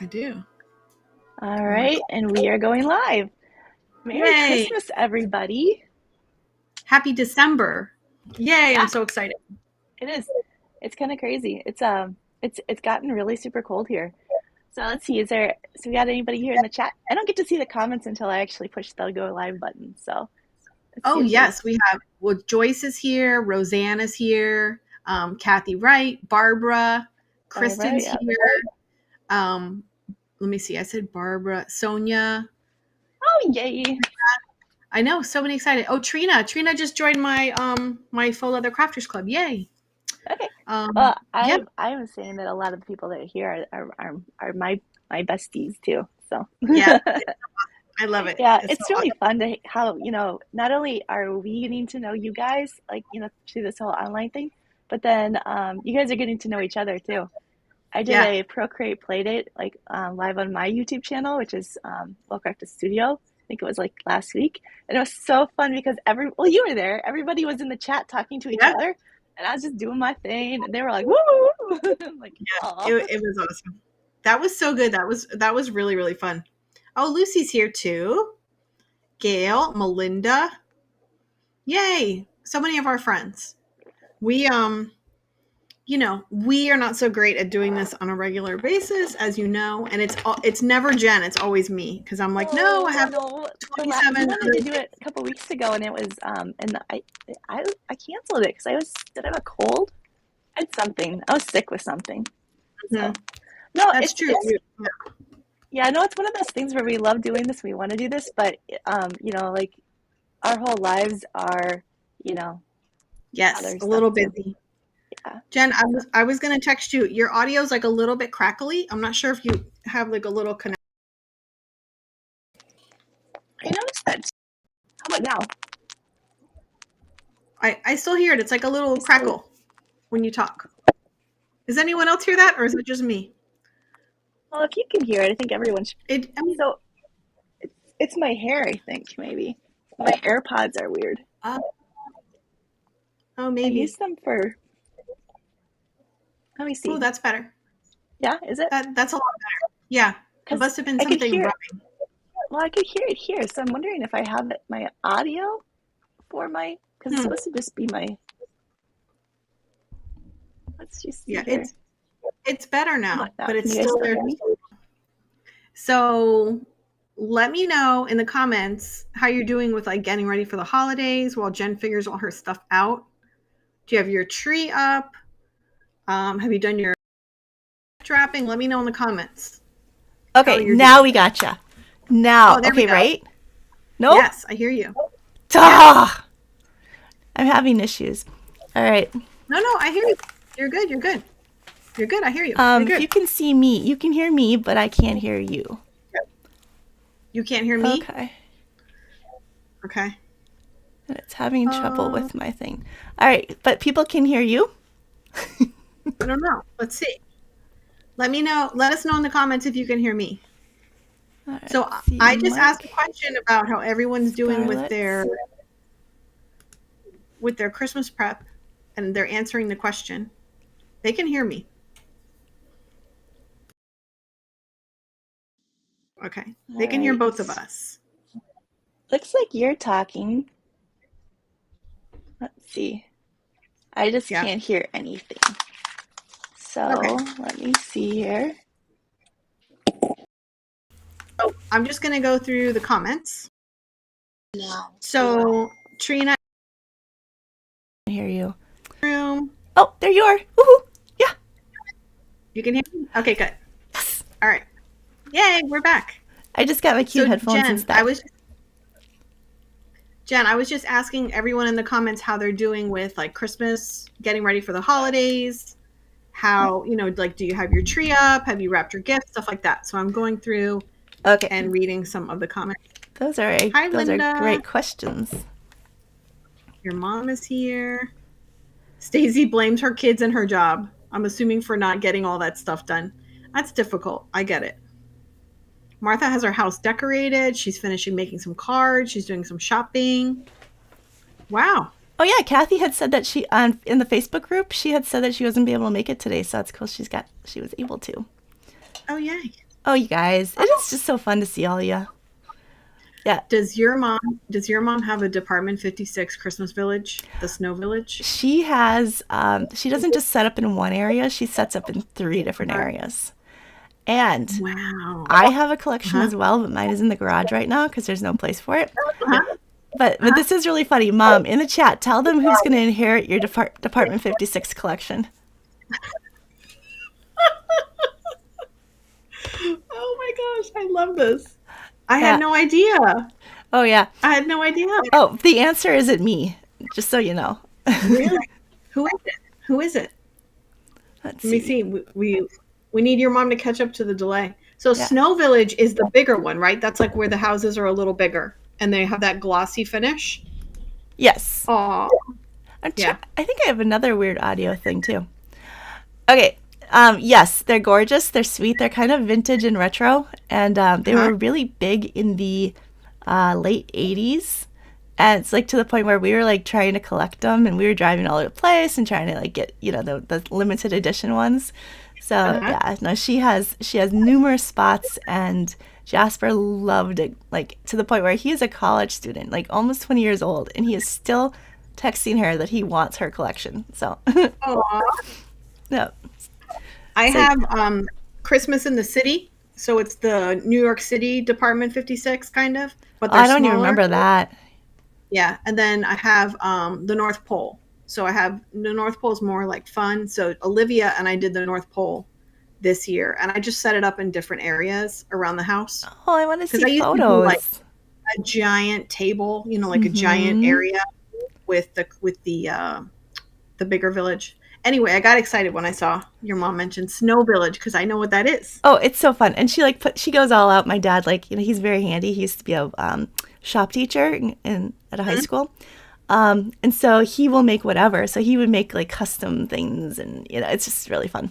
I do. All right, and we are going live. Merry Yay! Christmas, everybody. Happy December. Yay, Yeah, I'm so excited. it is. It's kind of crazy. It's gotten really super cold here. So let's see, we got anybody here in the chat? I don't get to see the comments until I actually push the go live button. So let's see Oh, if there's yes, we have, well, Joyce is here, Roseanne is here, Kathy Wright, Barbara, Barbara. Kristen's Yep. here. Um, Let me see, I said Barbara, Sonia. Oh, yay. I know, so many excited. Oh, Trina. Trina just joined my Faux Leather Crafters Club. Yay. Okay. Um, Well, yeah, I'm saying that a lot of the people that are here are my besties too. So yeah, I love it. yeah, It's so it's really awesome. fun to how, not only are we getting to know you guys, like, through this whole online thing, but then you guys are getting to know each other too. I did Yeah, a Procreate Playdate like live on my YouTube channel, which is Well Crafted Studio. I think it was like last week, and it was so fun because well, you were there. Everybody was in the chat talking to each yeah, other, and I was just doing my thing, and they were like, "Woo!" Woo, woo." I'm like, yeah. "Aw." It was awesome. That was so good. That was really, really fun. Oh, Lucy's here too. Gail, Melinda. Yay. So many of our friends. We we are not so great at doing this on a regular basis, as you know, and it's never Jen, it's always me because I'm like, no, I Oh have no, you 27 wanted to other do things. it a couple weeks ago, and it was and I canceled it because did I have a cold? I had something. I was sick with something. So Mhm. no, That's it's true. it's yeah, I know it's one of those things where we love doing this, we want to do this, but like our whole lives are, you know, Yes, other a stuff little too. busy. Yeah. Jen, I So was I was gonna text you. Your audio's like a little bit crackly. I'm not sure if you have like a little connect. I noticed that. How about now? I still hear it. It's like a little I still crackle when you talk. Does anyone else hear that, or is it just me? well, if you can hear it, I think everyone should. I mean, So it's my hair, I think maybe. My AirPods are weird. uh, oh, I use maybe. them for. Let me Oh, see. that's better. Yeah, is it? That's a lot better. Yeah, it Because must have been I could something hear it. rubbing. Well, I could hear it here, so I'm wondering if I have my audio for my. Because it's Hmm. supposed to just be my. Let's just see Yeah, here. it's better How now, about now? but Can it's you guys still still there. hear me? So let me know in the comments how you're doing with like getting ready for the holidays while Jen figures all her stuff out. Do you have your tree up? Have you done your wrapping? Let me know in the comments how Okay, you're now doing. we gotcha. Now, Oh, there we okay, go. right? No? Yes, I hear you. Yeah. Duh! I'm having issues. All right. No, I hear you. You're good. You're good. You're good. I hear you. You're If you good. can see me, you can hear me, but I can't hear you. You can't hear me? Okay. Okay. And it's having trouble Uh, with my thing. All right, but people can hear you. I don't know. Let's see. Let me know. Let us know in the comments if you can hear me. All right, So let's see. I just asked a Mike, question about how everyone's doing Scarlett. with their Christmas prep, and they're answering the question. They can hear me. Okay. All They can hear right. both of us. Looks like you're talking. Let's see. I just Yeah. can't hear anything. Okay. So let me see here. So I'm just going to go through the comments. So Trina, I hear you. room. Oh, there you are. Woohoo! Yeah. You can hear me? Okay, good. Yes. All right. Yay, we're back. I just got my cute So headphones instead. Jen, I was just asking everyone in the comments how they're doing with like Christmas, getting ready for the holidays. How, like, do you have your tree up? Have you wrapped your gifts? Stuff like that. So I'm going through Okay. and reading some of the comments. Those are Hi, those are Linda. great questions. Your mom is here. Stacey blames her kids and her job. I'm assuming for not getting all that stuff done. That's difficult. I get it. Martha has her house decorated. She's finishing making some cards. She's doing some shopping. Wow. Oh yeah, Kathy had said that she in the Facebook group she had said that she wasn't be able to make it today, so that's cool. She was able to. Oh, yay. Oh, you guys, it is just so fun to see all you. Yeah, Does your mom have a Department 56 Christmas village, the Snow Village? she has. She doesn't just set up in one area; she sets up in three different Uh, areas. And Wow. I have a collection Uh-huh. as well, but mine is in the garage right now because there's no place for it. Uh-huh. But Uh-huh. this is really funny, Mom. In the chat, tell them who's going to inherit your Department 56 collection. Oh my gosh, I love this. I had Yeah. no idea. Oh yeah. I had no idea. Oh, the answer isn't me. Just so you know. Really? Who is it? Who is it? Let's Let me see. see. We need your mom to catch up to the delay. So Yeah. Snow Village is the bigger one, right? That's like where the houses are a little bigger and they have that glossy finish. Yes. Oh, yeah. I think I have another weird audio thing too. Okay. Yes, they're gorgeous. They're sweet. They're kind of vintage and retro, and they Huh? were really big in the late '80s. And it's like to the point where we were like trying to collect them, and we were driving all over the place and trying to like get the limited edition ones. So Uh-huh. yeah, no, she has numerous spots, and Jasper loved it like to the point where he is a college student, like almost 20 years old, and he is still texting her that he wants her collection. So Aw. no, I so have Christmas in the City. So it's the New York City Department 56 kind of, but they're I don't even smaller. remember that. Yeah, and then I have the North Pole. So I have the North Pole is more like fun. So Olivia and I did the North Pole this year, and I just set it up in different areas around the house Oh, I want to because see I used to do like photos. a giant table, like a giant Mm-hmm. area with the bigger village. Anyway, I got excited when I saw your mom mention Snow Village because I know what that is. Oh, it's so fun. And she goes all out. My dad, like, he's very handy. He used to be a shop teacher at a high Mhm. school. And so he will make whatever. So he would make like custom things, and it's just really fun.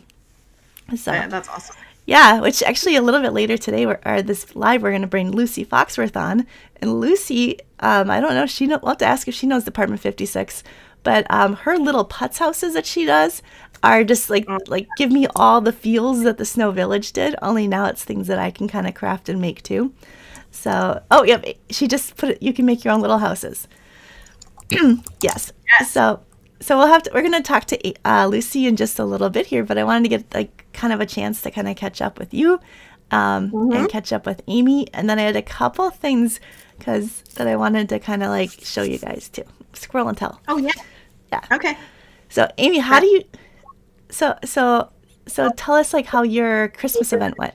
So Yeah, that's awesome. yeah, which actually a little bit later today, or this live, we're going to bring Lucy Foxworth on. And Lucy, I don't know, we'll have to ask if she knows Department 56, but her little putz houses that she does are just like, Oh, give me all the feels that the Snow Village did, only now it's things that I can kind of craft and make too. So, oh, yeah, she just put it, you can make your own little houses. Yes. yes. So we're going to talk to Lucy in just a little bit here, but I wanted to get like kind of a chance to kind of catch up with you, Hmm. and catch up with Amy. And then I had a couple things that I wanted to kind of like show you guys too. Squirrel and tell. Oh, yeah. Yeah. Okay. So Amy, how That do you, so tell us like how your Christmas event went.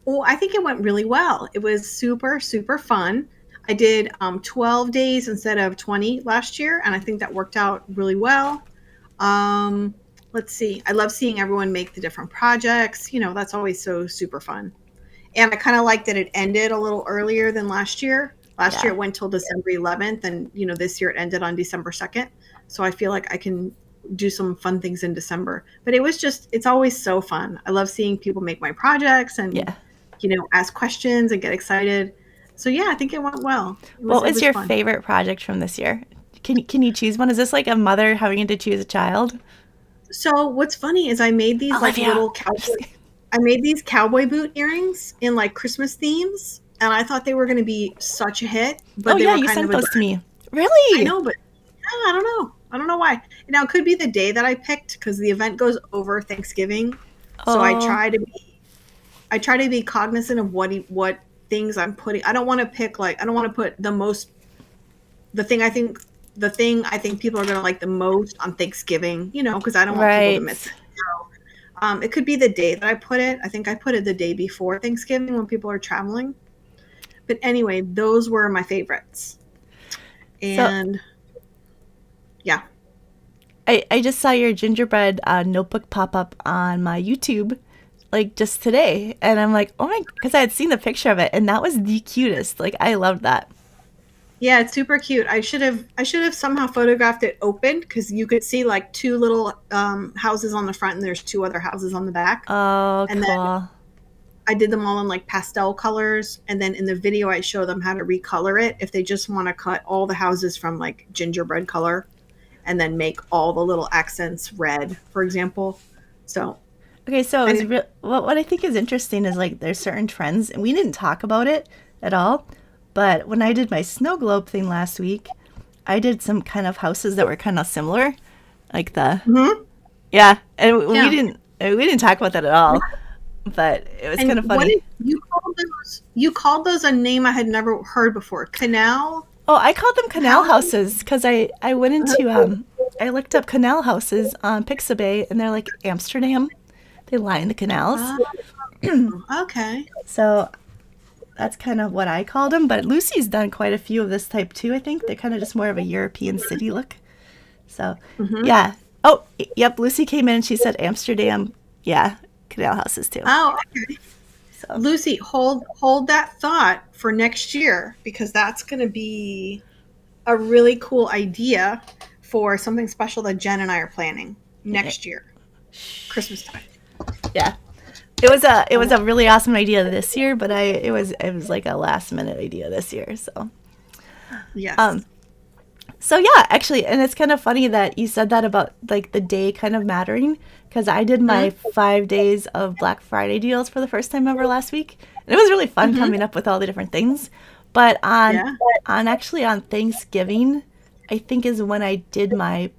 Oh, I think it went really well. It was super, super fun. I did 12 days instead of 20 last year, and I think that worked out really well. Um, let's see. I love seeing everyone make the different projects. That's always so super fun. And I kind of like that it ended a little earlier than last year. Last year Yeah. it went till December 11th, and this year it ended on December 2nd. So I feel like I can do some fun things in December. But it's always so fun. I love seeing people make my projects and Yeah. ask questions and get excited. So yeah, I think it went well. It was What it was was your fun. favorite project from this year? Can you choose one? Is this like a mother having to choose a child? So what's funny is I made these like Olivia. little cowboy boot earrings in like Christmas themes, and I thought they were going to be such a hit, Oh but they yeah, were you kind sent of those to a me. I Really? know, but yeah, I don't know. I don't know why. Now it could be the day that I picked because the event goes over Thanksgiving. So Oh, I try to be cognizant of what things I'm putting. I don't want to put the thing I think people are going to like the most on Thanksgiving, because I don't want people to miss right. it. So, it could be the day that I put it. I think I put it the day before Thanksgiving when people are traveling. But anyway, those were my favorites. So And yeah. I just saw your gingerbread notebook pop up on my YouTube like just today, and I'm like, oh my, because I had seen the picture of it, and that was the cutest. Like I loved that. Yeah, it's super cute. I should have somehow photographed it open because you could see like two little houses on the front and there's two other houses on the back. Oh, And then cool. I did them all in like pastel colors. And then in the video, I show them how to recolor it if they just want to cut all the houses from like gingerbread color and then make all the little accents red, for example. So Okay, so it was And what I think is interesting is like there's certain trends, and we didn't talk about it at all. But when I did my snow globe thing last week, I did some kind of houses that were kind of similar, like the mhm, yeah, and yeah. we didn't talk about that at all. But it was And kind of what funny. did you call those? You called those a name I had never heard before. Canal Oh, I called them canal house. houses because I went into I looked up canal houses on Pixabay and they're like Amsterdam. They line the canals. Oh, okay. So that's kind of what I called them. But Lucy's done quite a few of this type too, I think. They're kind of just more of a European city look. So, Hmm. yeah. Oh, yep. Lucy came in and she said Amsterdam. Yeah, canal houses too. Oh, okay. So, Lucy, hold that thought for next year because that's going to be a really cool idea for something special that Jen and I are planning next year, Christmas time. yeah. It was a really awesome idea this year, but it was like a last minute idea this year. So, Yes. so yeah, actually, and it's kind of funny that you said that about like the day kind of mattering because I did my 5 days of Black Friday deals for the first time ever last week, and it was really fun Mm-hmm. coming up with all the different things. But Yeah. on actually on Thanksgiving, I think is when I did my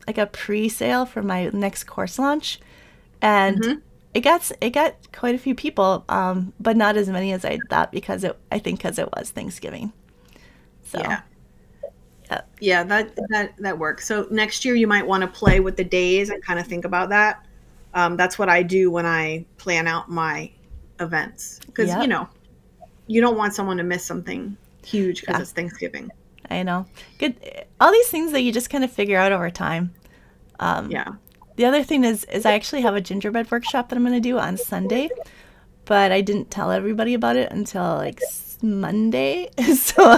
like a pre-sale for my next course launch, and Mm-hmm. it got quite a few people, but not as many as I thought because I think because it was Thanksgiving. So Yeah. yeah, Yeah, that works. So next year you might want to play with the days and kind of think about that. That's what I do when I plan out my events because yep, you don't want someone to miss something huge because yeah. it's Thanksgiving. I know. Good. All these things that you just kind of figure out over time. Yeah. The other thing is I actually have a gingerbread workshop that I'm going to do on Sunday, but I didn't tell everybody about it until like Monday. So,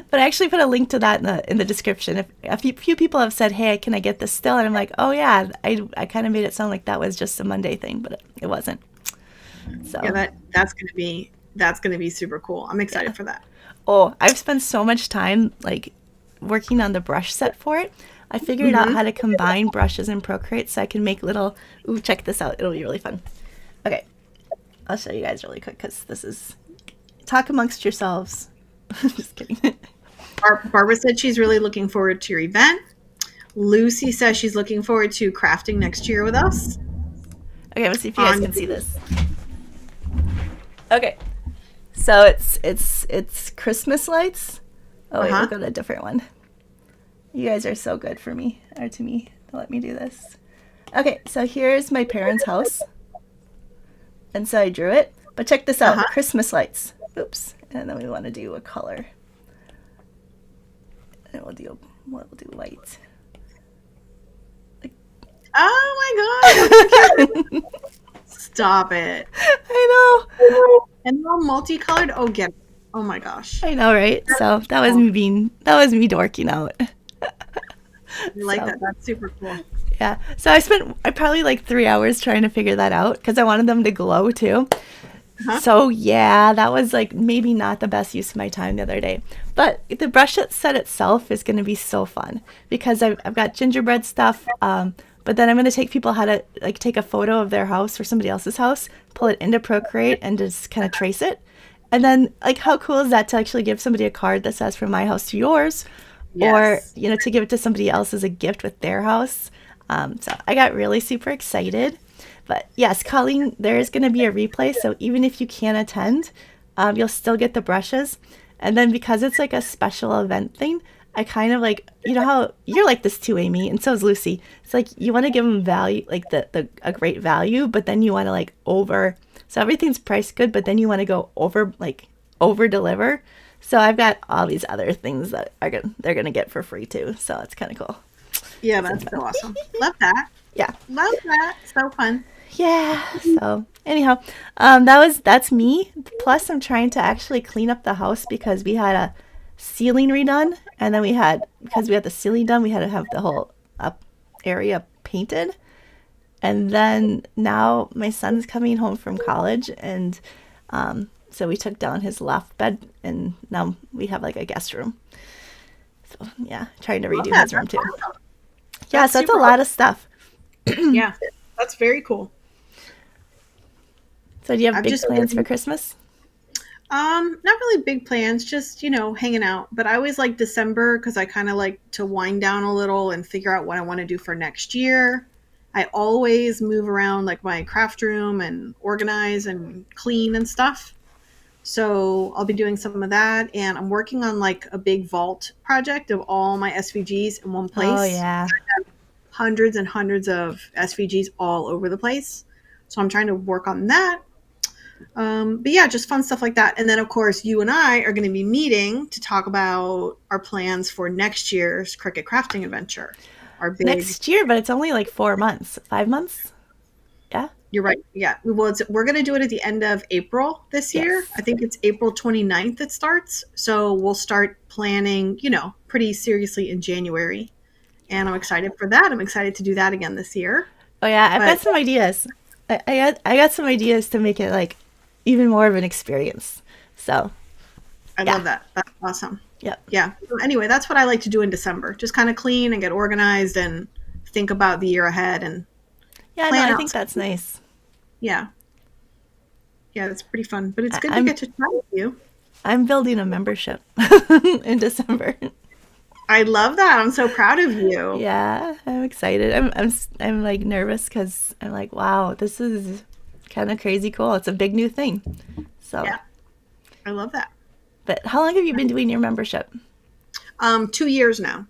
but I actually put a link to that in the description. If a few people have said, "Hey, can I get this still?" and I'm like, "Oh yeah," I kind of made it sound like that was just a Monday thing, but it wasn't. Yeah, So that's gonna be super cool. I'm yeah. excited for that. Oh, I've spent so much time like working on the brush set for it. I figured out Hmm. how to combine brushes in Procreate so I can make little. Ooh, check this out. It'll be really fun. Okay, I'll show you guys really quick because this is talk amongst yourselves. Just kidding. Barbara said she's really looking forward to your event. Lucy says she's looking forward to crafting next year with us. Okay, let's see if you guys On can see this. Okay, so it's Christmas lights. Oh wait, we'll uh-huh. go to a different one. You guys are so good for me or to me to let me do this. Okay, so here's my parents' house. And so I drew it. But check this out, Uh-huh. Christmas lights. Oops. And then we want to do a color. And we'll do white. Oh my god. Stop it. I And they're all multicolored. Oh, get it. Oh my gosh. know. I know, right? So that was me dorking out. I like So that. That's super cool. yeah. So I probably like 3 hours trying to figure that out because I wanted them to glow too. Uh-huh. So yeah, that was like maybe not the best use of my time the other day. But the brush set itself is going to be so fun because I've got gingerbread stuff. But then I'm going to take people how to like take a photo of their house or somebody else's house, pull it into Procreate, and just kind of trace it. And then like how cool is that to actually give somebody a card that says from my house to yours, or Yes. to give it to somebody else as a gift with their house. So I got really super excited. But yes, Colleen, there is going to be a replay. So even if you can't attend, you'll still get the brushes. And then because it's like a special event thing, I kind of like, you know how you're like this too, Amy, and so is Lucy. It's like you want to give them value, like a great value, but then you want to like so everything's priced good, but then you want to go over deliver. So I've got all these other things that they're gonna get for free too. So it's kind of cool. Yeah, that's so awesome. Love that. Yeah. Love that. So fun. Yeah. So anyhow, that's me. Plus, I'm trying to actually clean up the house because we had a ceiling redone, and then because we had the ceiling done, we had to have the whole up area painted. And then now my son's coming home from college, and so we took down his loft bed, and now we have like a guest room. So yeah, trying to Love redo that. his room That's too. awesome. Yeah, That's so it's a super lot of stuff. awesome. Yeah. That's very cool. So do you have I've big just plans for been, Christmas? not really big plans, just, hanging out. But I always like December because I kind of like to wind down a little and figure out what I want to do for next year. I always move around like my craft room and organize and clean and stuff. So I'll be doing some of that. And I'm working on like a big vault project of all my SVGs in one Oh place. yeah. Hundreds and hundreds of SVGs all over the place. So I'm trying to work on that. But yeah, just fun stuff like that. And then, of course, you and I are going to be meeting to talk about our plans for next year's Cricut Crafting Adventure. Our big, Next year, but it's only like 4 months, 5 months. Yeah. you're right. Yeah. We're going to do it at the end of April this year. Yes. I think it's April 29th it starts. So we'll start planning, pretty seriously in January. And I'm excited for that. I'm excited to do that again this year. Oh yeah, I've got But some ideas. I got some ideas to make it like even more of an experience. So I yeah. love that. That's awesome. Yep. Yeah. So anyway, that's what I like to do in December. Just kind of clean and get organized and think about the year ahead and Yeah, no, plan I out. think that's nice. Yeah. Yeah, that's pretty fun. But it's I, good to I'm get to chat with you. I'm building a membership in December. I love that. I'm so proud of you. Yeah, I'm excited. I'm like nervous because I'm like, wow, this is kind of crazy cool. It's a big new thing. So, Yeah. I love that. but how long have you been doing your membership? 2 years now.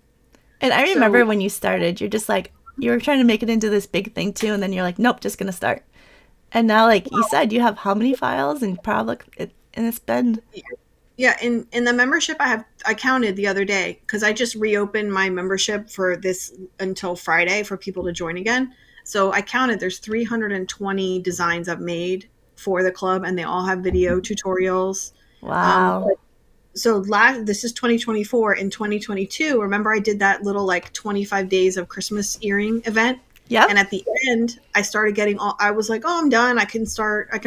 And I remember So when you started, you're just like, you were trying to make it into this big thing too, and then you're like, nope, just gonna start. And now, like you said, you have how many files and probably and it's been yeah, in the membership I counted the other day because I just reopened my membership for this until Friday for people to join again. So I counted there's 320 designs I've made for the club and they all have video tutorials. Um, wow. so this is 2024. In 2022, remember I did that little like 25 days of Christmas earring event, Yep. and at the end I started getting all, I was like, oh, I'm done, I can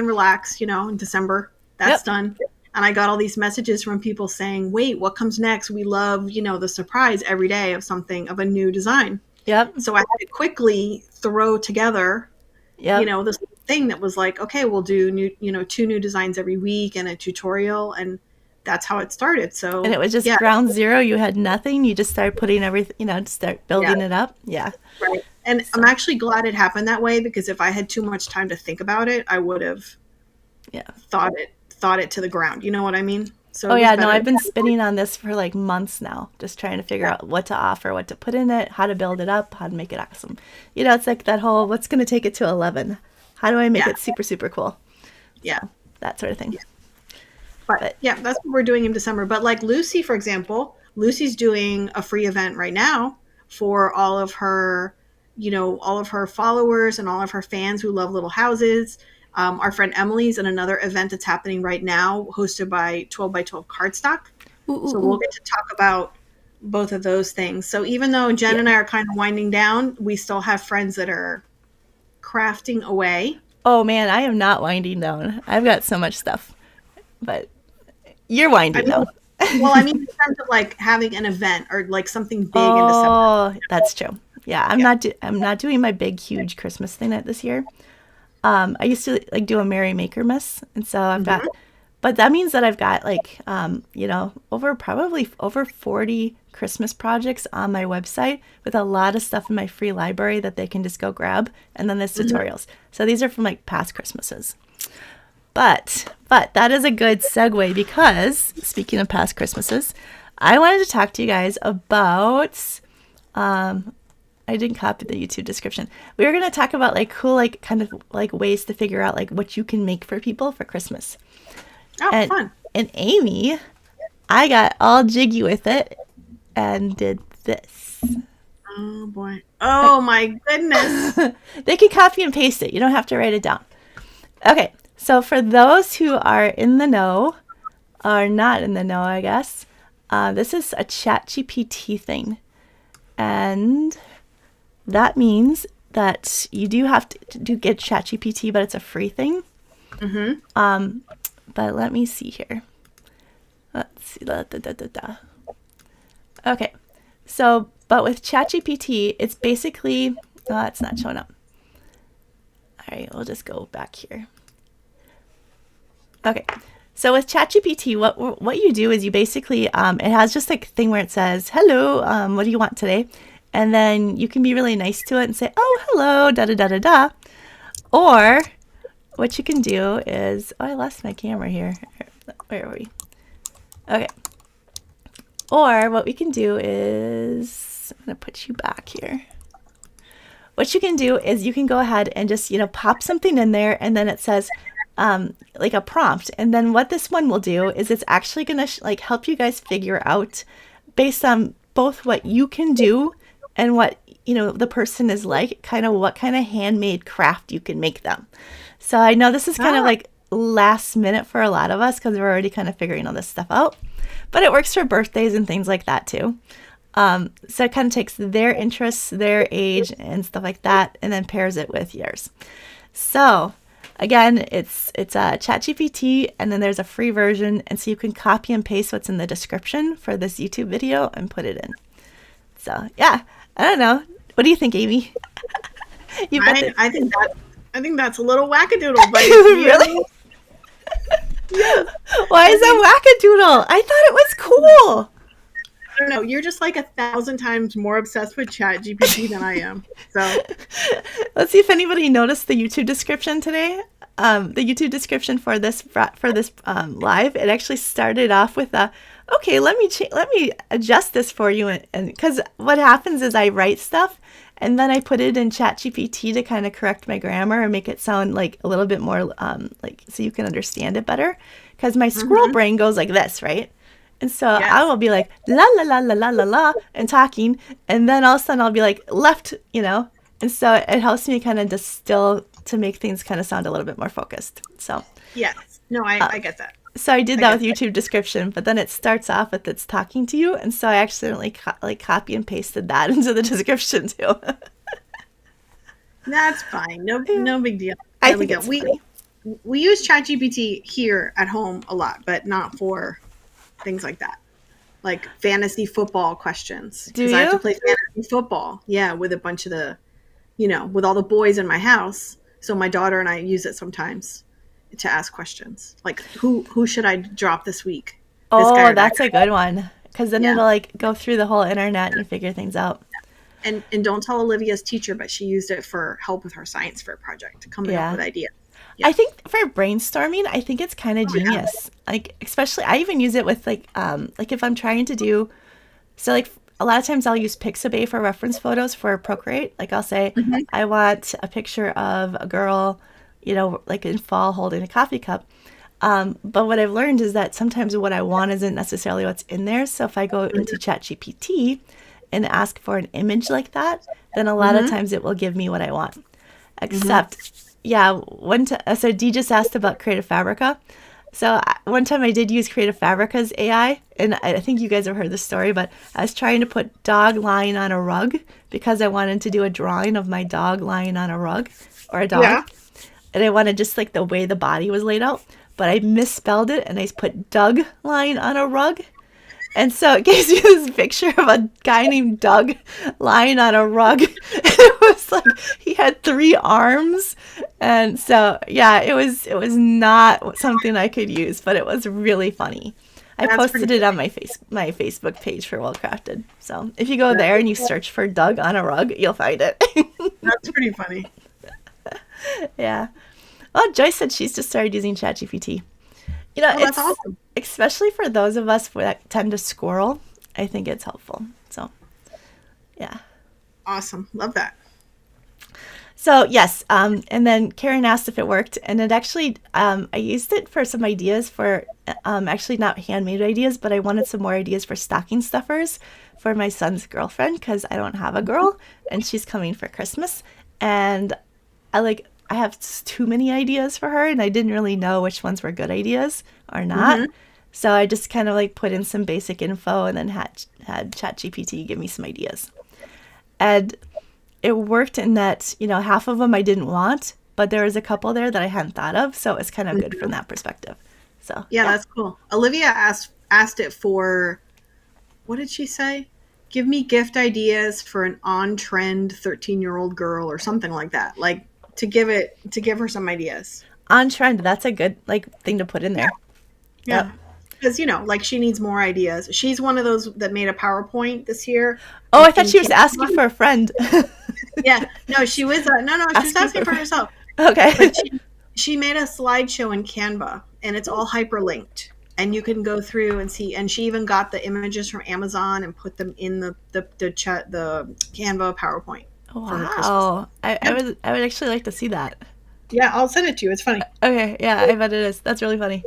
relax, in December. That's Yep. done. And I got all these messages from people saying, wait, what comes next? We love, the surprise every day of something, of a new design. Yep. So I had to quickly throw together, Yep. this thing that was like, okay, we'll do two new designs every week and a tutorial. And that's how it started. And So it was just yeah, ground zero. You had nothing. You just started putting everything, to start yeah, building it up. Yeah. right. And I'm So, actually glad it happened that way because if I had too much time to think about it, I would have yeah. thought it to the ground. You know what I mean? So Oh it was yeah, no, better. I've been spinning on this for like months now, just trying to figure Yeah, out what to offer, what to put in it, how to build it up, how to make it awesome. It's like that whole what's going to take it to 11? How do I make yeah, it super super cool? yeah. So, that sort of thing. But But yeah, that's what we're doing in December. But like Lucy, for example, Lucy's doing a free event right now for all of her followers and all of her fans who love little houses. Our friend Emily's in another event that's happening right now, hosted by 12 by 12 Cardstock. ooh ooh So we'll ooh. get to talk about both of those things. So even though Jen Yeah. and I are kind of winding down, we still have friends that are crafting away. Oh man, I am not winding down. I've got so much stuff. But you're I winding mean, down. well, I mean, in terms of like having an event or like something big in December. Oh, that's true. Yeah, Yeah. I'm not doing my big huge Christmas thing this year. I used to like do a Merry Maker Miss, and so I've got, Hmm. but that means that I've got like, probably over 40 Christmas projects on my website with a lot of stuff in my free library that they can just go grab, and then there's Hmm. tutorials. So these are from like past Christmases. But that is a good segue because speaking of past Christmases, I wanted to talk to you guys about I didn't copy the YouTube description. We were going to talk about like cool, like kind of like ways to figure out like what you can make for people for Christmas. Oh, And fun. and Amy, I got all jiggy with it and did this. Oh boy. Oh my goodness. They can copy and paste it. You don't have to write it down. Okay, so for those who are in the know, or not in the know, I guess, this is a ChatGPT thing. And that means that you do have to get ChatGPT, but it's a free thing. Hmm. But let me see here. Let's see. Okay, so, but with ChatGPT, it's basically, it's not showing up. right, we'll just go back here. Okay, so with ChatGPT, what you do is you basically it has just like a thing where it says, "Hello, what do you want today?" And then you can be really nice to it and say, "Oh, hello, da da da da da." Or what you can do is, oh, I lost my camera here. Where are we? Okay. Or what we can do is, I'm gonna put you back here. What you can do is you can go ahead and just, pop something in there, and then it says like a prompt. And then what this one will do is it's actually going to like help you guys figure out, based on both what you can do and what, the person is like, kind of what kind of handmade craft you can make them. So I know this is kind of like last minute for a lot of us because we're already kind of figuring all this stuff out, but it works for birthdays and things like that too. So it kind of takes their interests, their age, and stuff like that, and then pairs it with yours. So again, it's a ChatGPT, and then there's a free version, and so you can copy and paste what's in the description for this YouTube video and put it in. So yeah, I don't know. What do you think, Amy? I think that's a little wackadoodle, but really? Why is that wackadoodle? I thought it was cool. I don't know. You're just like 1,000 times more obsessed with ChatGPT than I am. So let's see if anybody noticed the YouTube description today. The YouTube description for this live, it actually started off with okay, let me adjust this for you, and because what happens is I write stuff and then I put it in ChatGPT to kind of correct my grammar and make it sound like a little bit more like so you can understand it better. Because my squirrel brain goes like this, right? And so I will be like, la, la, la, la, la, la, la, and talking. And then all of a sudden I'll be like, left, And so it helps me kind of distill to make things kind of sound a little bit more focused. So yes. No, I get that. So I did that with YouTube description, but then it starts off with it's talking to you. And so I accidentally copy and pasted that into the description too. That's fine. No big deal. I think it's funny. We use ChatGPT here at home a lot, but not for things like that, like fantasy football questions. Do you? I have to play fantasy football, with a bunch of the, with all the boys in my house. So my daughter and I use it sometimes to ask questions, like who should I drop this week? Oh, that's a good one, because then it'll like go through the whole internet and figure things out. And don't tell Olivia's teacher, but she used it for help with her science fair project, coming up with ideas. Yeah. I think for brainstorming, I think it's kind of genius. Like, especially, I even use it with like if I'm trying to do, so like a lot of times I'll use Pixabay for reference photos for Procreate. Like I'll say, I want a picture of a girl, like in fall holding a coffee cup. But what I've learned is that sometimes what I want isn't necessarily what's in there. So if I go into ChatGPT and ask for an image like that, then a lot of times it will give me what I want. Except, so Dee just asked about Creative Fabrica. So one time I did use Creative Fabrica's AI, and I think you guys have heard this story, but I was trying to put dog lying on a rug because I wanted to do a drawing of my dog lying on a rug, or a dog. Yeah. And I wanted just like the way the body was laid out, but I misspelled it and I put Doug lying on a rug. And so it gives you this picture of a guy named Doug lying on a rug. It was like he had 3 arms. And so, it was not something I could use, but it was really funny. I posted it on my Facebook page for Well Crafted. So if you go there and you search for Doug on a rug, you'll find it. That's pretty funny. Yeah. Well, Joyce said she's just started using ChatGPT. That's awesome. Especially for those of us that tend to squirrel, I think it's helpful. So, yeah. Awesome. Love that. So, yes. And then Karen asked if it worked. And it actually, I used it for some ideas for, actually not handmade ideas, but I wanted some more ideas for stocking stuffers for my son's girlfriend because I don't have a girl and she's coming for Christmas. And I have too many ideas for her, and I didn't really know which ones were good ideas or not. So I just kind of put in some basic info and then had ChatGPT give me some ideas. And it worked in that, half of them I didn't want, but there was a couple there that I hadn't thought of. So it's kind of good from that perspective. So yeah, that's cool. Olivia asked it for, what did she say? Give me gift ideas for an on-trend 13-year-old girl or something like that. Like to give her some ideas. On trend. That's a good thing to put in there. Yeah. Because, like she needs more ideas. She's one of those that made a PowerPoint this year. Oh, I thought she was asking for a friend. Yeah. No, she was, she was asking for herself. Okay. But she made a slideshow in Canva, and it's all hyperlinked. And you can go through and see, and she even got the images from Amazon and put them in the Canva PowerPoint. Wow. I would actually like to see that. Yeah, I'll send it to you. It's funny. Okay, yeah, I bet it is. That's really funny.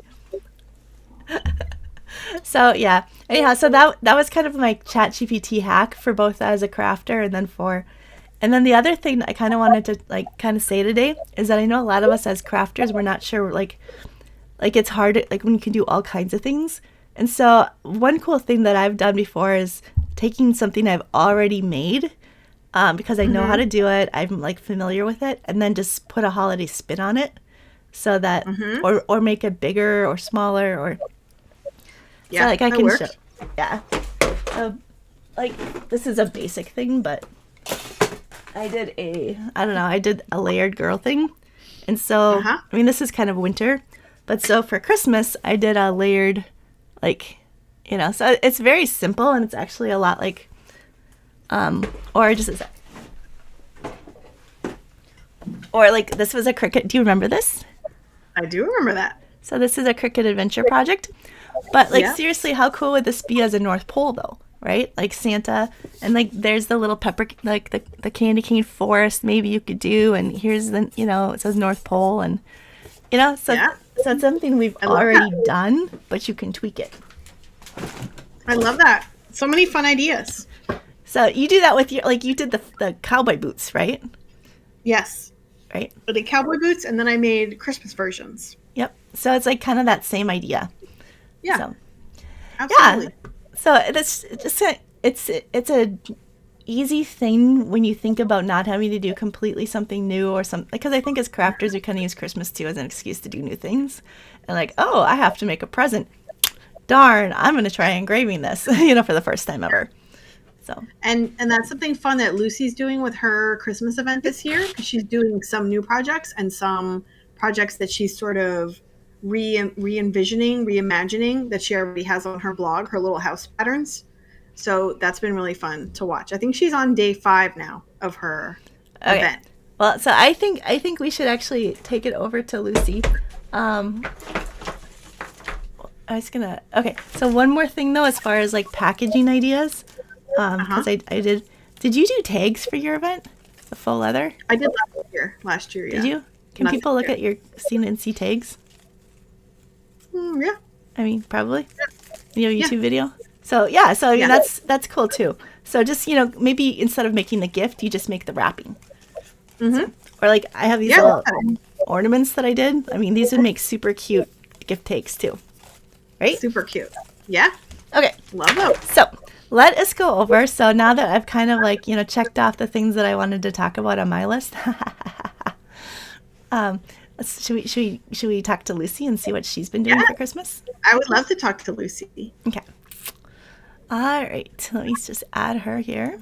So yeah. Anyhow, so that was kind of my ChatGPT hack for both as a crafter and then the other thing that I kind of wanted to kind of say today is that I know a lot of us as crafters, we're not sure like it's hard when you can do all kinds of things. And so one cool thing that I've done before is taking something I've already made because I know how to do it, I'm familiar with it, and then just put a holiday spin on it so that or make it bigger or smaller or yeah, so I can works. show. Yeah. This is a basic thing, but I did a layered girl thing. And so, I mean, this is kind of winter, but so for Christmas, I did a layered, so it's very simple and it's actually a lot or just a sec. Or this was a Cricut. Do you remember this? I do remember that. So this is a Cricut adventure project. But seriously, how cool would this be as a North Pole though? Right? Like Santa and there's the little pepper the candy cane forest maybe you could do, and here's the it says North Pole and so it's something we've already done, but you can tweak it. I love that. So many fun ideas. So you do that with your you did the cowboy boots, right? Yes. Right. I did cowboy boots and then I made Christmas versions. Yep. So it's kind of that same idea. Yeah. So, absolutely. Yeah. So that's just it's a easy thing when you think about not having to do completely something new or something, because I think as crafters we kind of use Christmas too as an excuse to do new things, and oh, I have to make a present. Darn, I'm going to try engraving this, for the first time ever. So and that's something fun that Lucy's doing with her Christmas event this year, because she's doing some new projects and some projects that she's sort of reimagining that she already has on her blog, her little house patterns. So that's been really fun to watch. I think she's on day 5 now of her event. Well, so I think we should actually take it over to Lucy. So one more thing though, as far as packaging ideas, because I did you do tags for your event, the faux leather? I did last year. Did you? Can people look at your see tags? Yeah. I mean, probably. You have a YouTube video? So, yeah. So, I mean, that's cool, too. So, just, maybe instead of making the gift, you just make the wrapping. Mm-hmm. Or, I have these little ornaments that I did. I mean, these would make super cute gift tags, too. Right? Super cute. Yeah. Okay. Love those. So, let us go over. So, now that I've kind of, checked off the things that I wanted to talk about on my list. Should we talk to Lucy and see what she's been doing for Christmas? I would love to talk to Lucy. Okay. All right. Let me just add her here.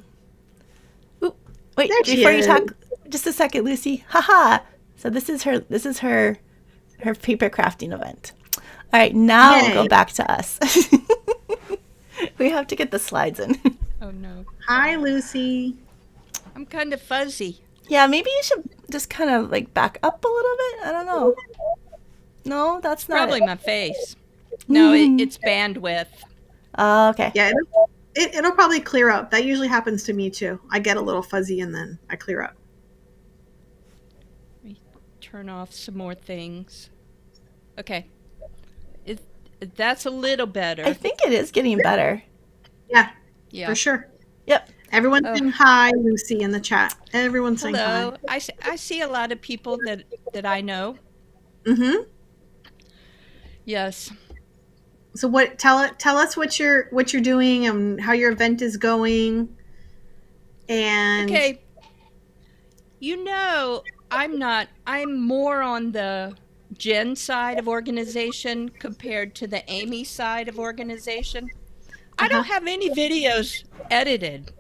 Ooh, wait, before you talk, just a second, Lucy. Haha. So this is her paper crafting event. All right. Now we'll go back to us. We have to get the slides in. Oh no. Hi, Lucy. I'm kind of fuzzy. Yeah, maybe you should just kind of back up a little bit. I don't know. No, that's not Probably my face. No, it's bandwidth. Oh, okay. Yeah, it'll probably clear up. That usually happens to me too. I get a little fuzzy and then I clear up. Let me turn off some more things. Okay. That's a little better. I think it is getting better. Yeah, Yeah. for sure. Yep. Everyone's saying hi, Lucy, in the chat. Everyone's saying Hello. hi. I see a lot of people that I know. Mm-hmm. Yes. So tell us what you're doing and how your event is going. And Okay. I'm more on the Jen side of organization compared to the Amy side of organization. I don't have any videos edited.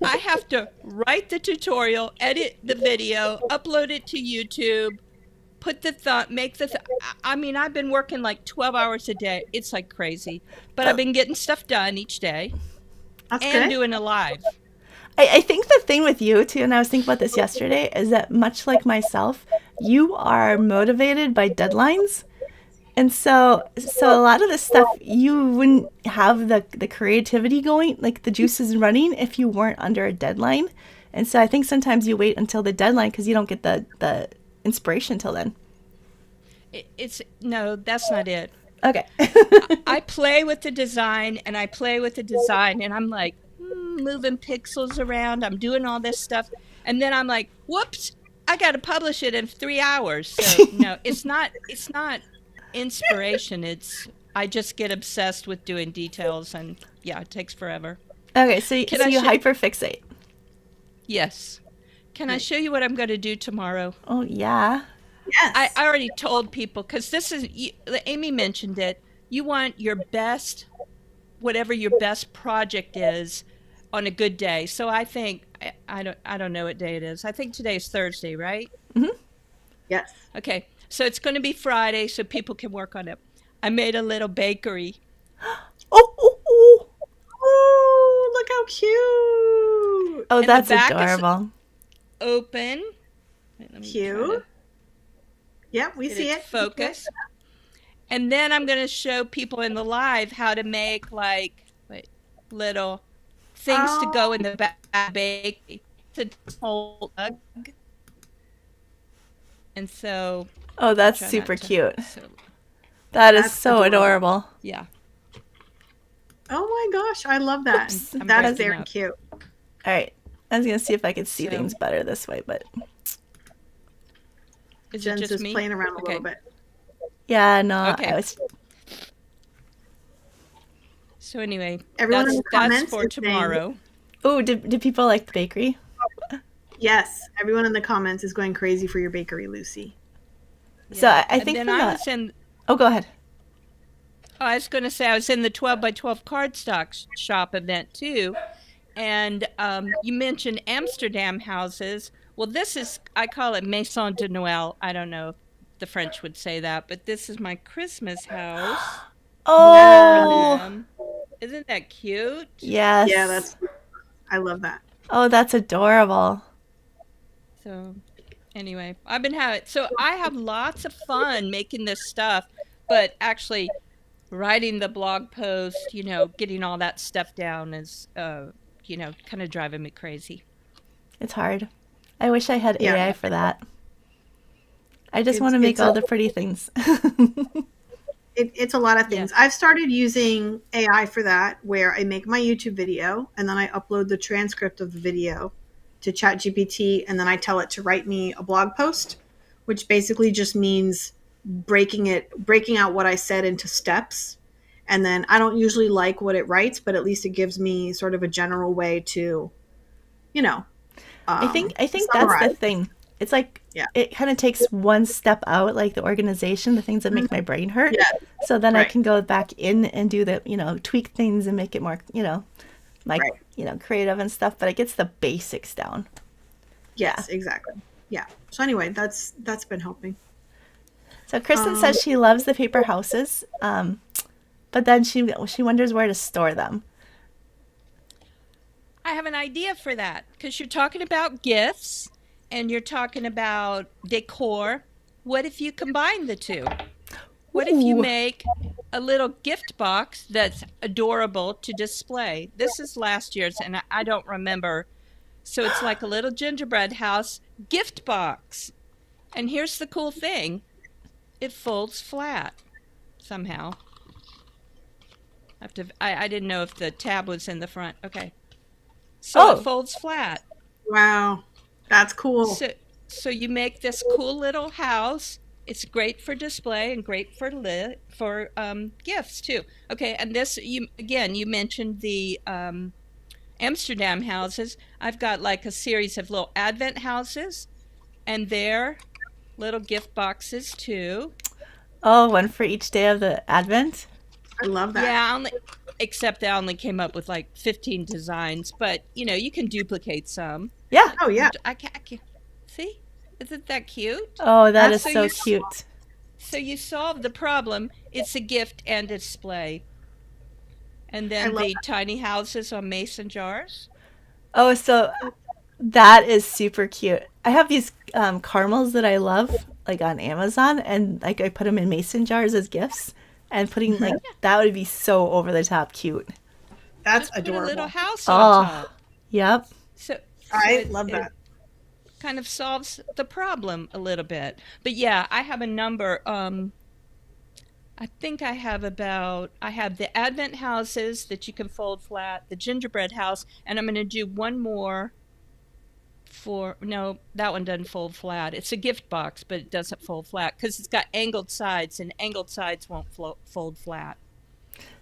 I have to write the tutorial, edit the video, upload it to YouTube, put the thought, make the. I mean, I've been working like 12 hours a day. It's like crazy, but I've been getting stuff done each day That's and good. doing a live. I think the thing with you too, and I was thinking about this yesterday, is that much like myself, you are motivated by deadlines. And so a lot of this stuff you wouldn't have the creativity going, like the juices running, if you weren't under a deadline. And so I think sometimes you wait until the deadline because you don't get the inspiration till then. It's no, that's not it. Okay. I play with the design and I play with the design and I'm like moving pixels around. I'm doing all this stuff. And then I'm like, whoops, I got to publish it in 3 hours. So no, it's not inspiration. I just get obsessed with doing details and yeah, it takes forever. Okay, so you hyperfixate. Yes. Can I show you what I'm going to do tomorrow? Oh, yeah. Yes. I already told people because this is Amy mentioned it. You want your best, whatever your best project is, on a good day. So I think I don't know what day it is. I think today's Thursday, right? Mm-hmm. Yes. Okay, so it's going to be Friday, so people can work on it. I made a little bakery. Oh, look how cute! Oh, And that's the back adorable. Open. Wait, let me try Cute. to Yep, we get see it it. to focus. And then I'm going to show people in the live how to make like little things to go in the back bakery to hold mug. And so Oh, that's try not super to- cute. so, That is That's so adorable. yeah. Oh my gosh, I love that. Oops. I'm That is breaking very up. cute. All right. I was going to see if I could see So- things better this way, but Is Jen's it just just me? playing around a Okay. little bit. yeah, no. Okay. I was So anyway, Everyone in that's the comments for is saying- tomorrow. Oh, did people like the bakery? Yes, everyone in the comments is going crazy for your bakery, Lucy. So I And think then from I the- was in. Oh, go ahead. Oh, I was going to say I was in the 12 by 12 cardstock shop event too, and you mentioned Amsterdam houses. Well, this is I call it Maison de Noël. I don't know if the French would say that, but this is my Christmas house. Oh, Isn't that cute? yes. Yeah, I love that. Oh, that's adorable. So, anyway, I've been having. So I have lots of fun making this stuff, but actually writing the blog post, getting all that stuff down is, kind of driving me crazy. It's hard. I wish I had Yeah. AI for that. I just It's- want to make it's all a- the pretty things. It's a lot of things. Yeah. I've started using AI for that, where I make my YouTube video and then I upload the transcript of the video to ChatGPT, and then I tell it to write me a blog post, which basically just means breaking out what I said into steps. And then I don't usually like what it writes, but at least it gives me sort of a general way to, I think that's the summarize. thing. It's like Yeah. it kind of takes one step out, like the organization, the things that make my brain hurt. Yeah. So then I Right. can go back in and do the, tweak things and make it more, like, Right. creative and stuff. But it gets the basics down. Yes, exactly. Yeah. So anyway, that's been helping. So Kristen says she loves the paper houses, but then she wonders where to store them. I have an idea for that because you're talking about gifts and you're talking about decor. What if you combine the two? What if you Ooh. make a little gift box that's adorable to display? This is last year's and I don't remember. So it's like a little gingerbread house gift box. And here's the cool thing. It folds flat somehow. I didn't know if the tab was in the front. Okay. So it folds flat. Wow. That's cool. So you make this cool little house. It's great for display and great for gifts too. Okay, and this you mentioned the Amsterdam houses. I've got like a series of little Advent houses, and they're little gift boxes too. Oh, one for each day of the Advent. I love that. Yeah, except I only came up with like 15 designs, but you can duplicate some. Yeah. Oh yeah. I can't see? Isn't that cute? Oh, that is So so you cute. So you solve the problem. It's a gift and display. And I then love the tiny houses on mason jars. Oh, so that is super cute. I have these caramels that I love, like on Amazon, and like I put them in mason jars as gifts, and putting like that would be so over the top cute. That's Just put a little adorable. house on Oh, top. yep. So I love that. kind of solves the problem a little bit. But yeah, I have a number. I think I have the Advent houses that you can fold flat, the gingerbread house, and I'm going to do one more no, that one doesn't fold flat. It's a gift box, but it doesn't fold flat because it's got angled sides, and angled sides won't fold flat.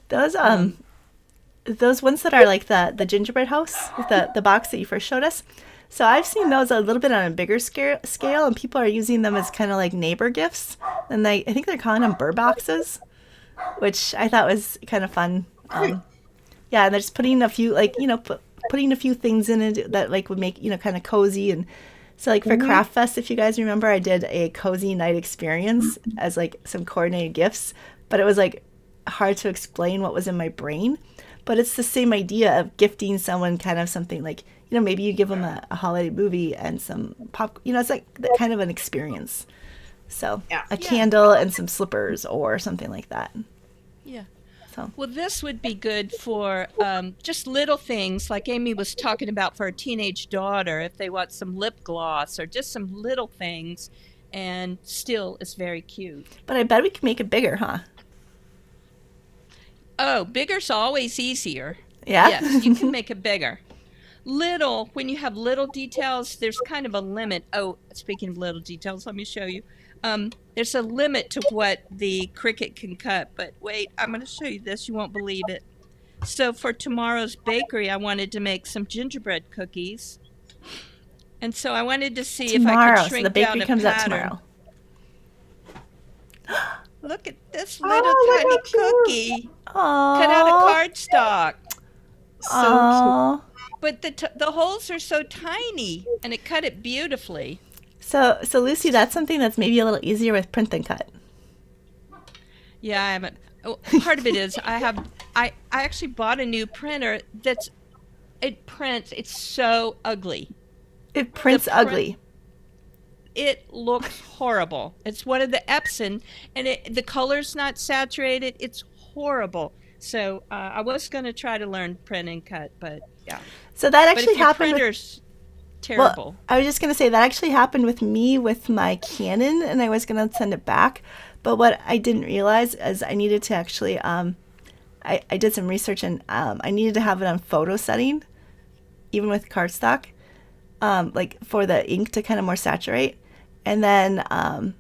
Those those ones that are like the gingerbread house, the box that you first showed us. So I've seen those a little bit on a bigger scale, and people are using them as kind of like neighbor gifts, and I think they're calling them burr boxes, which I thought was kind of fun. Yeah, and they're just putting a few putting a few things in it that like would make kind of cozy. And so like for Craft Fest, if you guys remember, I did a cozy night experience as like some coordinated gifts, but it was like hard to explain what was in my brain. But it's the same idea of gifting someone kind of something like, maybe you give them a holiday movie and some pop, it's like kind of an experience. So a candle and some slippers or something like that. Yeah. So. Well, this would be good for just little things like Amy was talking about for a teenage daughter, if they want some lip gloss or just some little things, and still it's very cute. But I bet we can make it bigger, huh? Oh, bigger's always easier. Yeah? Yes, you can make it bigger. Little, when you have little details, there's kind of a limit. Oh, speaking of little details, let me show you. There's a limit to what the Cricut can cut, but wait, I'm going to show you this. You won't believe it. So for tomorrow's bakery, I wanted to make some gingerbread cookies. And so I wanted to see if I could shrink so the bakery down a comes pattern. out tomorrow. Look at this little tiny cookie Aww. cut out of cardstock. So cute. But the holes are so tiny, and it cut it beautifully. So Lucy, that's something that's maybe a little easier with print than cut. Yeah, I haven't. Part of it is I actually bought a new printer it prints. It's so ugly. It prints ugly. It looks horrible. It's one of the Epson, and the color's not saturated. It's horrible. So I was going to try to learn print and cut, but yeah. So that actually happened. Printer's terrible. Well, I was just going to say that actually happened with me with my Canon, and I was going to send it back. But what I didn't realize is I needed to actually, I did some research, and I needed to have it on photo setting, even with cardstock, like for the ink to kind of more saturate. And then, and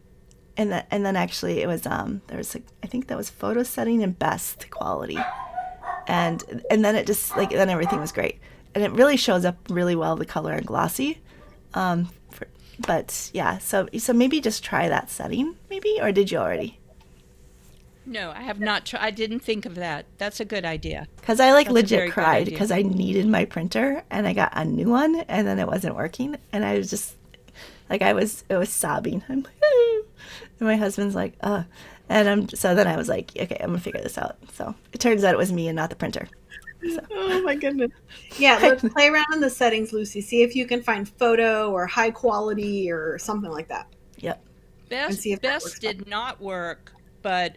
then actually it was, there was I think that was photo setting and best quality. And then it just then everything was great. And it really shows up really well, the color and glossy. But yeah, so maybe just try that setting, maybe, or did you already? No, I have not tried. I didn't think of that. That's a good idea. Because I legit cried because I needed my printer and I got a new one and then it wasn't working. And I was just it was sobbing. I'm like, and my husband's like, and so then I was like, okay, I'm gonna figure this out. So it turns out it was me and not the printer. So. Oh my goodness. Yeah, let's play around in the settings, Lucy. See if you can find photo or high quality or something like that. Yep. Best did not work, but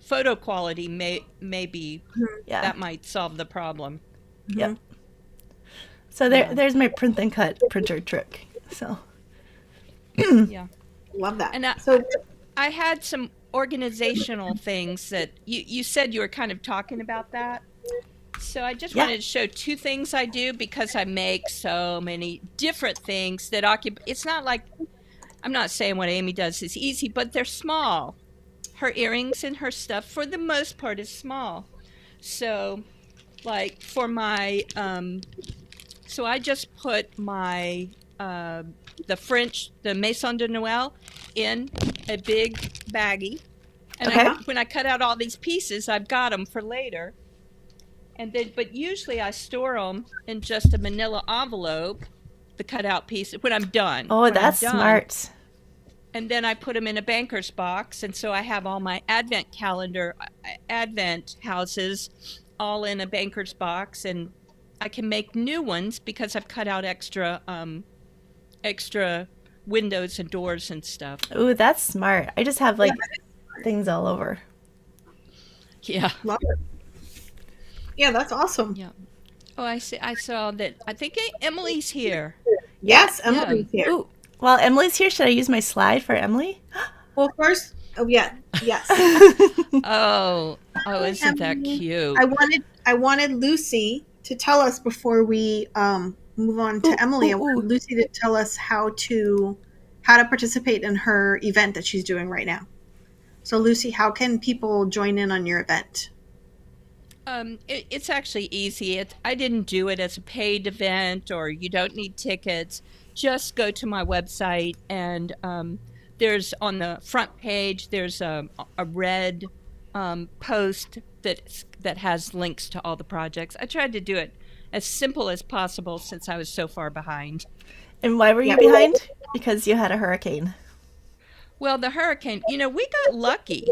photo quality may be that might solve the problem. Yep. So there's my print and cut printer trick. So yeah, love that. And I had some organizational things that you said you were kind of talking about that. So I just wanted to show two things I do because I make so many different things that occupy. It's not like, I'm not saying what Amy does is easy, but they're small. Her earrings and her stuff, for the most part, is small. So, like for my, so I just put my, the Maison de Noël in a big baggie. And when I cut out all these pieces, I've got them for later. and then but usually I store them in just a manila envelope, the cutout piece when I'm done. Oh, when that's I'm done, smart. and then I put them in a banker's box, and so I have all my advent calendar, advent houses, all in a banker's box, and I can make new ones because I've cut out extra windows and doors and stuff. Ooh, that's smart. I just have like things all over. Yeah. Love it. Yeah, that's awesome. Yeah. Oh, I see. I saw that. I think Emily's here. Yes, Emily's here. Ooh, while Emily's here, should I use my slide for Emily? Well, first, yes. Oh, isn't that cute? I wanted Lucy to tell us before we move on to Emily. I wanted Lucy to tell us how to participate in her event that she's doing right now. So, Lucy, how can people join in on your event? It's actually easy. I didn't do it as a paid event, or you don't need tickets. Just go to my website, and there's on the front page, there's a red post that has links to all the projects. I tried to do it as simple as possible since I was so far behind. And why were you behind? Because you had a hurricane. Well, the hurricane, we got lucky.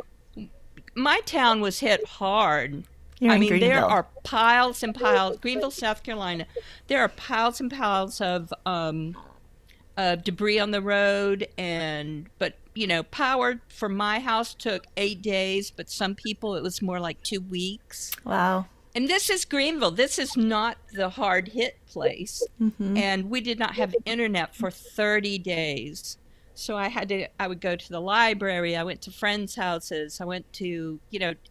My town was hit hard. You're in there Greenville. are piles and piles. Greenville, South Carolina. There are piles and piles of debris on the road, but power for my house took 8 days, but some people it was more like 2 weeks. Wow. And this is Greenville. This is not the hard hit place. Mm-hmm. And we did not have internet for 30 days. So I would go to the library. I went to friends' houses. I went to,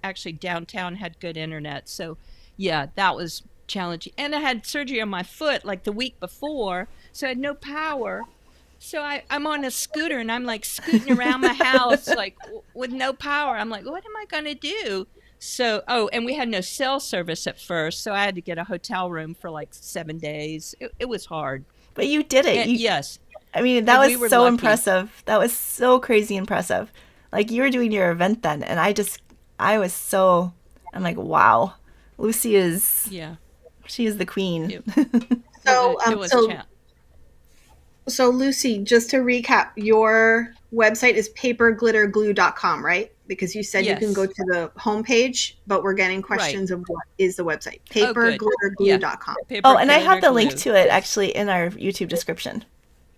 actually downtown had good internet. So yeah, that was challenging. And I had surgery on my foot like the week before. So I had no power. So I'm on a scooter and I'm like scooting around my house, like with no power. I'm like, what am I going to do? So, and we had no cell service at first. So I had to get a hotel room for like 7 days. It was hard. But you did it. Yes. I mean, that was so lucky. impressive. That was so crazy impressive. Like, you were doing your event then, and I'm like, wow, Lucy she is the queen. So Lucy, just to recap, your website is paperglitterglue.com, right? Because you said you can go to the homepage, but we're getting questions of what is the website. Paperglitterglue.com. And I have the link to it actually in our YouTube description.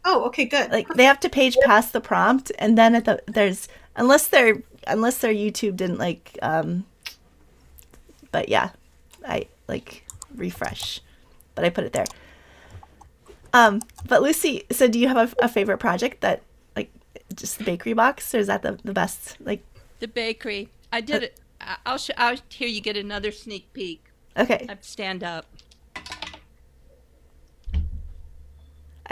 Oh, okay, good. Like, they have to page past the prompt, and then unless their YouTube didn't but yeah, I refresh, but I put it there. But Lucy, so do you have a favorite project that just the bakery box, or is that the best? The bakery. I did it. I'll here you get another sneak peek. Okay. I have to stand up.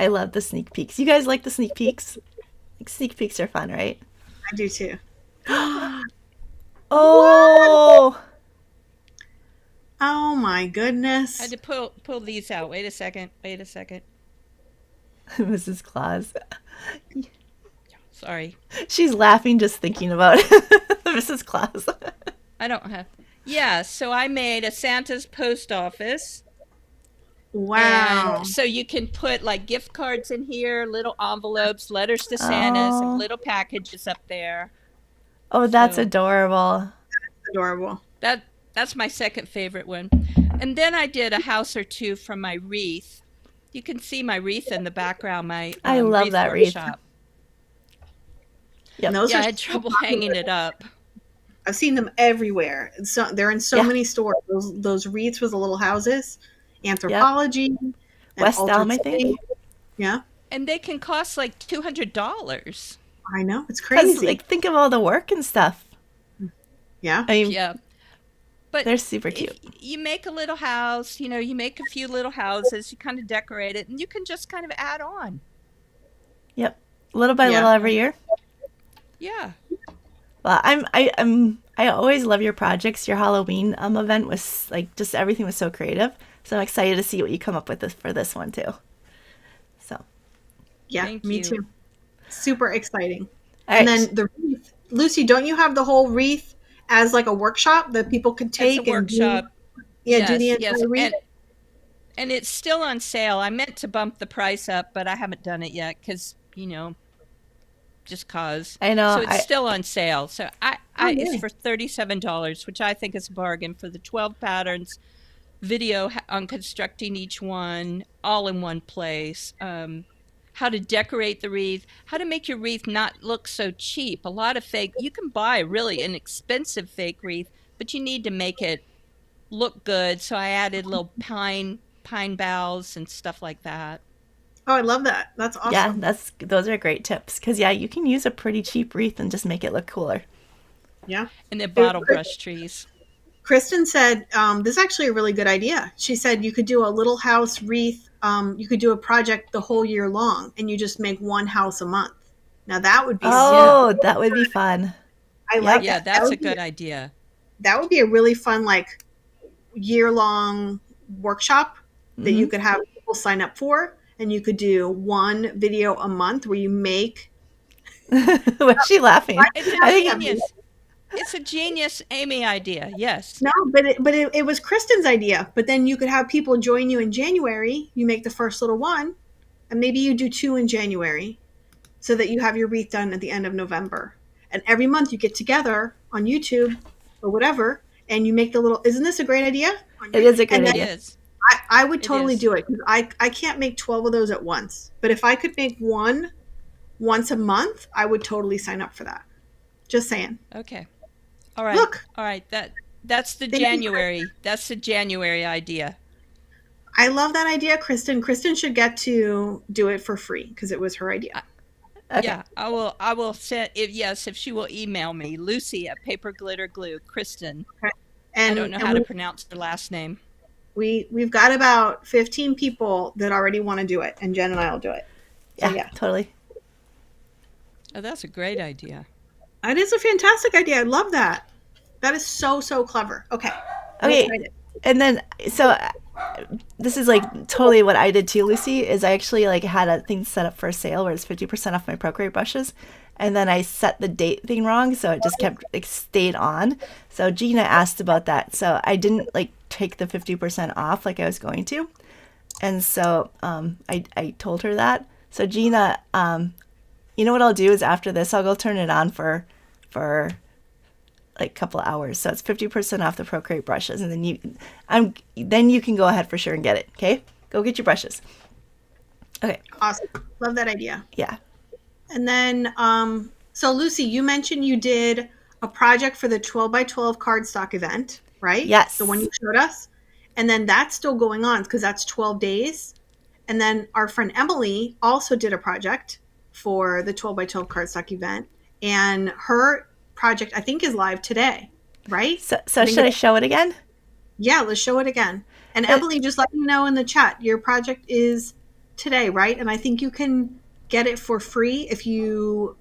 I love the sneak peeks. You guys like the sneak peeks? Sneak peeks are fun, right? I do too. Oh! Oh my goodness. I had to pull these out. Wait a second. Mrs. Claus. Sorry. She's laughing just thinking about Mrs. Claus. I don't have. Yeah, so I made a Santa's post office. Wow. And so you can put gift cards in here, little envelopes, letters to Santas, and little packages up there. Oh, that's adorable. That's adorable. That's my second favorite one. And then I did a house or two from my wreath. You can see my wreath in the background, my I love wreath that workshop. Yep. Yeah, I had trouble hanging it up. I've seen them everywhere. So they're in so many stores. Those wreaths with the little houses, Anthropology, and West Elm, I think. Yeah, and they can cost $200. I know, it's crazy. Think of all the work and stuff. Yeah, I mean, yeah, but they're super cute. You make a little house. You make a few little houses. You kind of decorate it, and you can just kind of add on. Yep, little by little every year. Yeah. Well, I always love your projects. Your Halloween event was just everything was so creative. So I'm excited to see what you come up with for this one too. So. Yeah, Thank me you. too. Super exciting. All and right. then the wreath, Lucy, don't you have the whole wreath as a workshop that people could take It's a workshop. Yeah, do the Yes, yes, entire wreath. and it's still on sale. I meant to bump the price up, but I haven't done it yet because just cause. I know. So it's still on sale. So Oh, it's nice. for $37, which I think is a bargain for the 12 patterns, video on constructing each one, all in one place. How to decorate the wreath, how to make your wreath not look so cheap. A lot of fake, you can buy really an expensive fake wreath, but you need to make it look good. So I added little pine boughs and stuff like that. Oh, I love that. That's Yeah, awesome. those are great tips. Because, yeah, you can use a pretty cheap wreath and just make it look cooler. Yeah. And they're bottle brush trees. Kristen said, this is actually a really good idea. She said you could do a little house wreath. You could do a project the whole year long and you just make one house a month. Now that would be Oh, that would be fun. I like Yep. Yeah, that. That that's a would be good idea. a really fun like year long workshop that you could have people sign up for, and you could do one video a month where you make. Was she laughing? It's a I think genius. It's a genius Amy idea. Yes. No, but it was Kristen's idea. But then you could have people join you in January. You make the first little one, and maybe you do two in January, so that you have your wreath done at the end of November. And every month you get together on YouTube or whatever, and you make the little. Isn't this a great idea? it is a And great then It idea. is. I would It totally is. do it because I can't make 12 of those at once. But if I could make one once a month, I would totally sign up for that. Just saying. Okay. All right. Look. All right. That's the Thank you, January. That's the January idea. I love that idea, Kristen. Kristen should get to do it for free because it was her idea. Okay. Yeah, I will send if she will email me, Lucy at Paper Glitter Glue. Kristen. And I don't know how to pronounce her last name. we've got about 15 people that already want to do it, and Jen and I will do it. So, Yeah, totally. Oh, that's a great idea. That is a fantastic idea. I love that. That is so clever. Okay. I'm Okay. excited. And then, so this is like totally what I did too, Lucy, is I actually like had a thing set up for a sale where it's 50% off my Procreate brushes. And then I set the date thing wrong, so it just kept it stayed on. So Gina asked about that. So I didn't like take the 50% off like I was going to. And so I told her that. So Gina, you know what I'll do is after this, I'll go turn it on for like a couple of hours. So it's 50% off the Procreate brushes, and then you can go ahead for sure and get it. Okay, go get your brushes. Okay. Awesome. Love that idea. Yeah. And then, so Lucy, you mentioned you did a project for the 12 by 12 cardstock event, right? Yes. The one you showed us. And then that's still going on because that's 12 days. And then our friend Emily also did a project for the 12 by 12 cardstock event. And her project, I think, is live today, right? So should I show it again? Yeah, let's show it again. And Emily, just let me know in the chat. Your project is today, right? And I think you can get it for free if you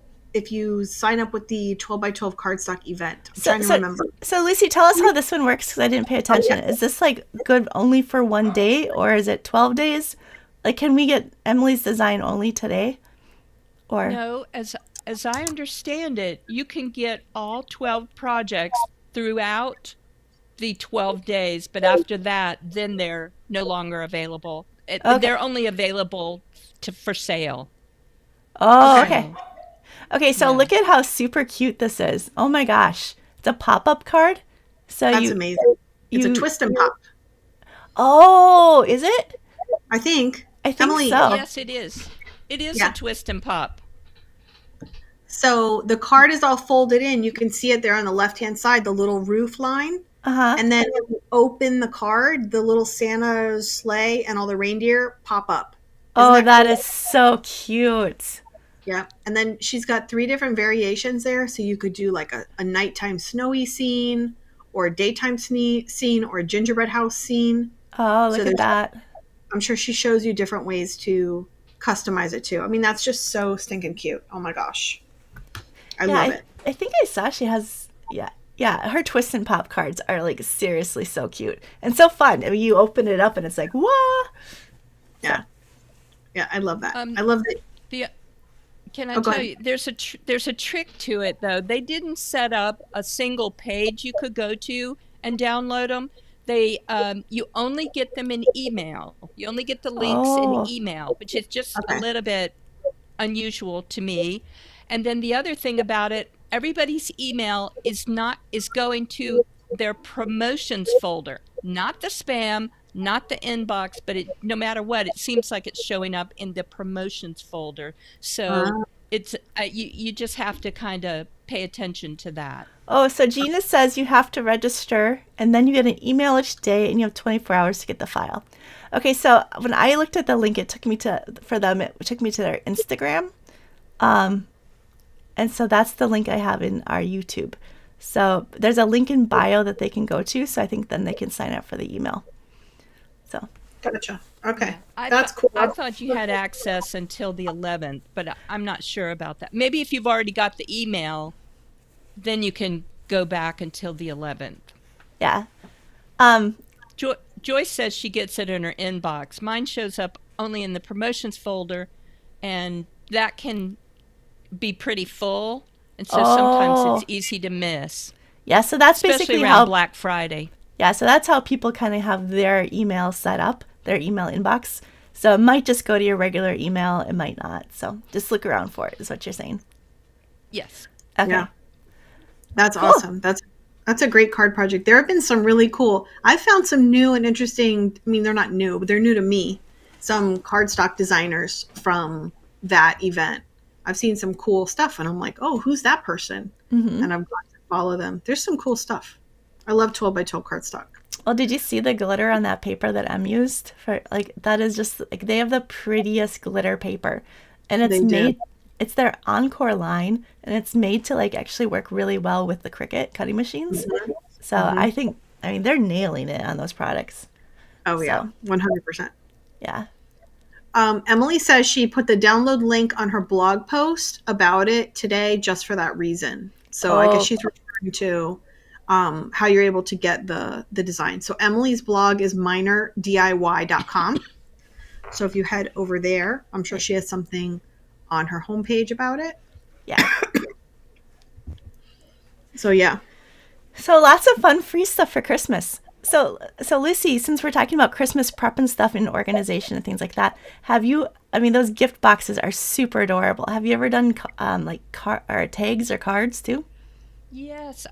sign up with the 12 by 12 cardstock event. I'm trying to remember. So Lucy, tell us how this one works because I didn't pay attention. Is this like good only for one day, or is it 12 days? Like, can we get Emily's design only today? Or No, as I understand it, you can get all 12 projects throughout the 12 days, but after that, then they're no longer available. Okay. They're only available for sale. Oh, Okay. okay. Okay, so look at how super cute this is. Oh my gosh. It's a pop-up card. So That's amazing. It's a twist and pop. Oh, is it? I think. I think Emily, so. Yes, it is. It is Yeah. a twist and pop. So the card is all folded in. You can see it there on the left-hand side, the little roof line. Uh-huh. And then when you open the card, the little Santa's sleigh and all the reindeer pop up. Oh, that is so cute. Yeah. And then she's got 3 different variations there. So you could do like a nighttime snowy scene, or a daytime scene, or a gingerbread house scene. Oh, look So at that. I'm sure she shows you different ways to customize it too. I mean, that's just so stinking cute. Oh my gosh. I love it. I think I saw she has, yeah, her twist and pop cards are like seriously so cute and so fun. I mean, you open it up and it's like, whoa. Yeah. Yeah, I love that. Um, I love it. Can I Oh, go tell ahead. you, there's a trick to it though. They didn't set up a single page you could go to and download them. they you only get them in email. You only get the links in Oh, email, which is just a Okay. little bit unusual to me. And then the other thing about it, everybody's email is going to their promotions folder, not the spam, not the inbox, but no matter what, it seems like it's showing up in the promotions folder. So Uh, it's you just have to kind of pay attention to that. oh, so Gina says you have to register and then you get an email each day and you have 24 hours to get the file. Okay, so when I looked at the link, it took me to their Instagram. And so that's the link I have in our YouTube. So there's a link in bio that they can go to. So I think then they can sign up for the email. So Gotcha. Okay. I That's cool. I thought you had access until the 11th, but I'm not sure about that. Maybe if you've already got the email, then you can go back until the 11th. yeah. Joyce says she gets it in her inbox. Mine shows up only in the promotions folder, and that can be pretty full. And so sometimes Oh, it's easy to miss, yeah. So that's especially basically around how, Black Friday. yeah. So that's how people kind of have their email set up, their email inbox. So it might just go to your regular email. It might not. So just look around for it is what you're saying. Yes. Okay. Yeah. That's Cool. awesome. That's a great card project. There have been some really cool. I found some new and interesting. I mean, they're not new, but they're new to me. Some cardstock designers from that event. I've seen some cool stuff, and I'm like, oh, who's that person? Mm-hmm. And I've got to follow them. There's some cool stuff. I love 12 by 12 cardstock. Well, did you see the glitter on that paper that Em used for like that is just like they have the prettiest glitter paper and it's They do. made it's their Encore line and it's made to like actually work really well with the Cricut cutting machines. Mhm. So I mean they're nailing it on those products. Oh yeah, So 100%. yeah. Emily says she put the download link on her blog post about it today just for that reason. So I guess Oh she's referring to how you're able to get the design. So Emily's blog is minordiy.com. So if you head over there, I'm sure she has something on her homepage about it. yeah. So yeah. So lots of fun free stuff for Christmas. So Lucy, since we're talking about Christmas prep and stuff and organization and things like that, have you? I mean, those gift boxes are super adorable. Have you ever done or tags or cards too? Yes,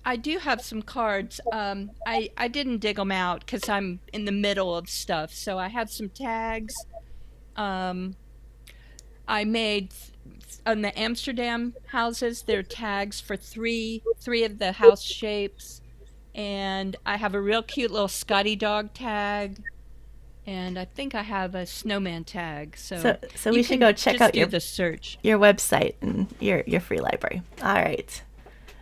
I do have some cards. I didn't dig them out because I'm in the middle of stuff. So I have some tags. Um, I made on the Amsterdam houses. They're tags for three of the house shapes, and I have a real cute little Scotty dog tag, and I think I have a snowman tag. So So you we should can go check just out do the search. your website and your free library. All right.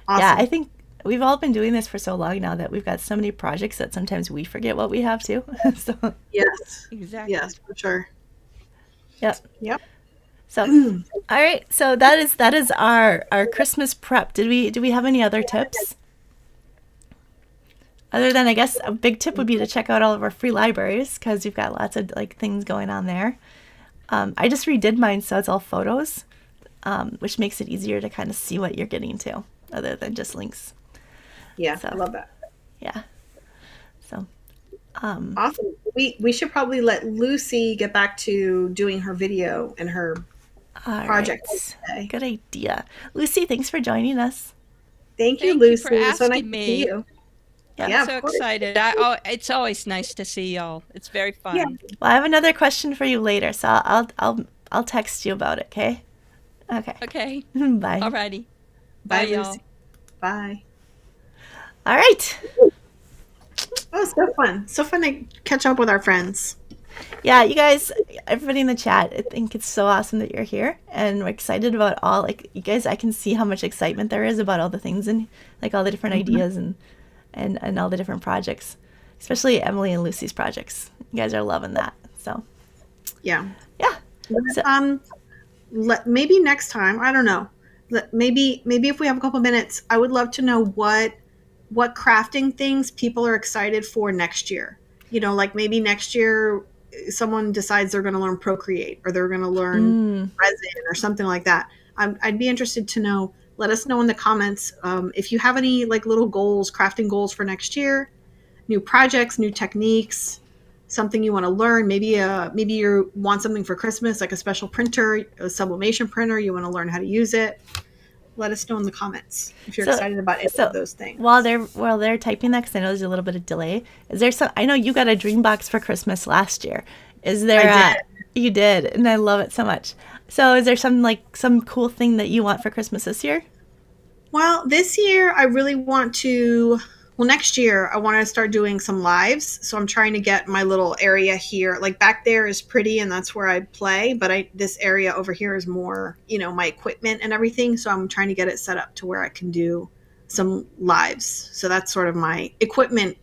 Awesome. Yeah, I think we've all been doing this for so long now that we've got so many projects that sometimes we forget what we have too. So Yes. Exactly. Yes, for sure. yeah. Yep. So all right. So that is our Christmas prep. Do we have any other tips? Other than I guess a big tip would be to check out all of our free libraries because you've got lots of like things going on there. I just redid mine so it's all photos, which makes it easier to kind of see what you're getting to, other than just links. Yeah, So I love that. yeah. So Awesome. We should probably let Lucy get back to doing her video and her all project right. today. Good idea, Lucy. Thanks for joining us. Thank you, Thank you Lucy. for It was so nice asking to see me. you. Yeah. Yeah, I'm so of course. excited. It's always nice to see y'all. It's very fun. Yeah. Well, I have another question for you later, so I'll text you about it. Okay. Okay. Okay. Bye. Alrighty. Bye, Bye, y'all. Lucy. Bye. All right. Oh, so fun. So fun to catch up with our friends. Yeah, you guys, everybody in the chat, I think it's so awesome that you're here, and we're excited about all, like, you guys, I can see how much excitement there is about all the things and, like, all the different ideas and all the different projects, especially Emily and Lucy's projects. You guys are loving that, so, Yeah. yeah. So, Maybe next time, I don't know. Maybe if we have a couple minutes, I would love to know what crafting things people are excited for next year. You know, like maybe next year someone decides they're going to learn Procreate or they're going to learn resin or something like that. I'd be interested to know. Let us know in the comments if you have any like little goals, crafting goals for next year, new projects, new techniques, something you want to learn. Maybe you want something for Christmas, like a special printer, a sublimation printer. You want to learn how to use it. Let us know in the comments if you're So, excited about any so of those things. while they're typing that, because I know there's a little bit of delay. Is there some? I know you got a dream box for Christmas last year. Is there? I did. You did, and I love it so much. So, is there some cool thing that you want for Christmas this year? Well, this year I really want to. Well, next year I want to start doing some lives. So I'm trying to get my little area here. Like back there is pretty, and that's where I play. But this area over here is more, my equipment and everything. So I'm trying to get it set up to where I can do some lives. So that's sort of my equipment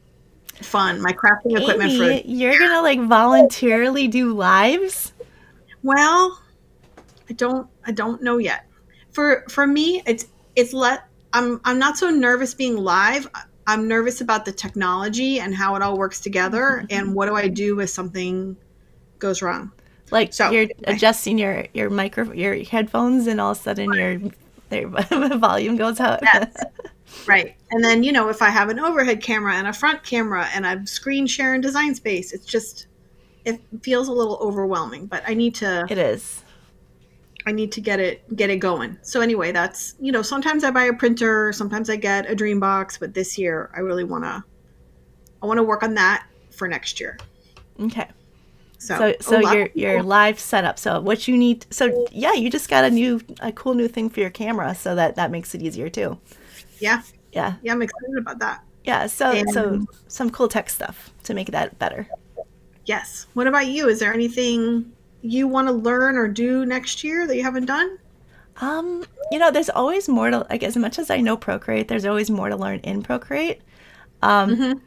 fun, my crafting equipment Amy, for. you're gonna like voluntarily do lives? Well, I don't know yet. For me, I'm not so nervous being live. I'm nervous about the technology and how it all works together, and what do I do if something goes wrong. Like So you're adjusting your your headphones, and all of a sudden your volume goes out. Yes. Right. And then, if I have an overhead camera and a front camera and a screen share and design space, it feels a little overwhelming, but I need to It is. get it going. So anyway, that's, sometimes I buy a printer, sometimes I get a dream box, but this year I really want to work on that for next year. Okay. So your live setup. So what you need. So yeah, you just got a cool new thing for your camera, so that makes it easier too. Yeah. Yeah. Yeah, I'm excited about that. Yeah. So some cool tech stuff to make that better. Yes. What about you? Is there anything you want to learn or do next year that you haven't done? There's always more to, like, as much as I know Procreate, there's always more to learn in Procreate. And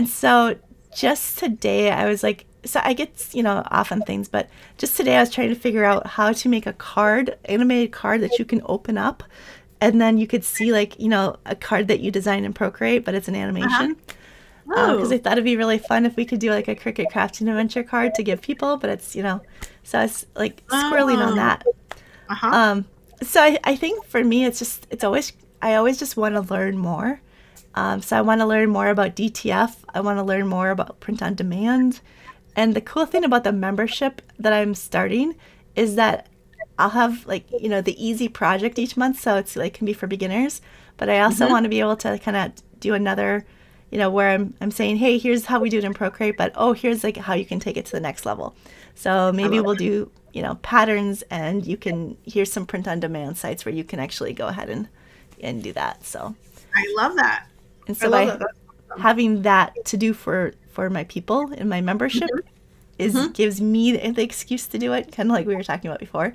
so just today I was like, so I get, off on things, but just today I was trying to figure out how to make animated card that you can open up, and then you could see, like, a card that you design in Procreate, but it's an animation. Because I thought it'd be really fun if we could do like a Cricut Crafting Adventure card to give people, but it's, so it's like squirreling on that. So I think for me, I always just want to learn more. So I want to learn more about DTF. I want to learn more about print on demand. And the cool thing about the membership that I'm starting is that I'll have, like, the easy project each month. So it's like, can be for beginners, but I also want to be able to kind of do another, where I'm saying, hey, here's how we do it in Procreate, but here's like how you can take it to the next level. So maybe we'll do, patterns, and here's some print on demand sites where you can actually go ahead and do that. So I love that. And so by having that to do for my people in my membership gives me the excuse to do it, kind of like we were talking about before.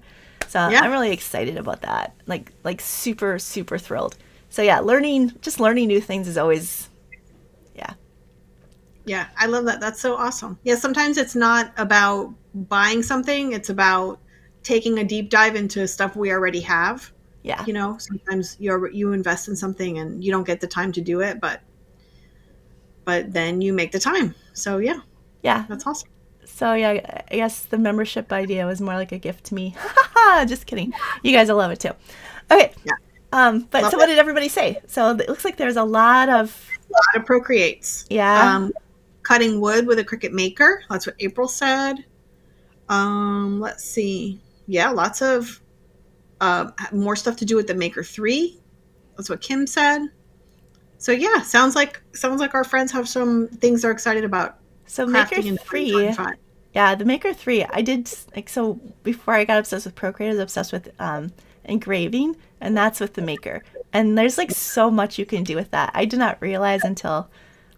So yeah. I'm really excited about that. Like super, super thrilled. So yeah, learning new things is always, yeah. Yeah, I love that. That's so awesome. Yeah, sometimes it's not about buying something. It's about taking a deep dive into stuff we already have. Yeah. Sometimes you invest in something and you don't get the time to do it, but then you make the time. So yeah. Yeah. That's awesome. So yeah, I guess the membership idea was more like a gift to me. Just kidding. You guys will love it too. Okay. Yeah. But so what did everybody say? So it looks like there's a lot of Procreates. Yeah. Cutting wood with a Cricut Maker. That's what April said. Let's see. Yeah, lots of more stuff to do with the Maker 3. That's what Kim said. So yeah, sounds like our friends have some things they're excited about. So Maker 3, yeah, the Maker 3, I did, like, so before I got obsessed with Procreate, I was obsessed with engraving, and that's with the Maker. And there's like so much you can do with that. I did not realize until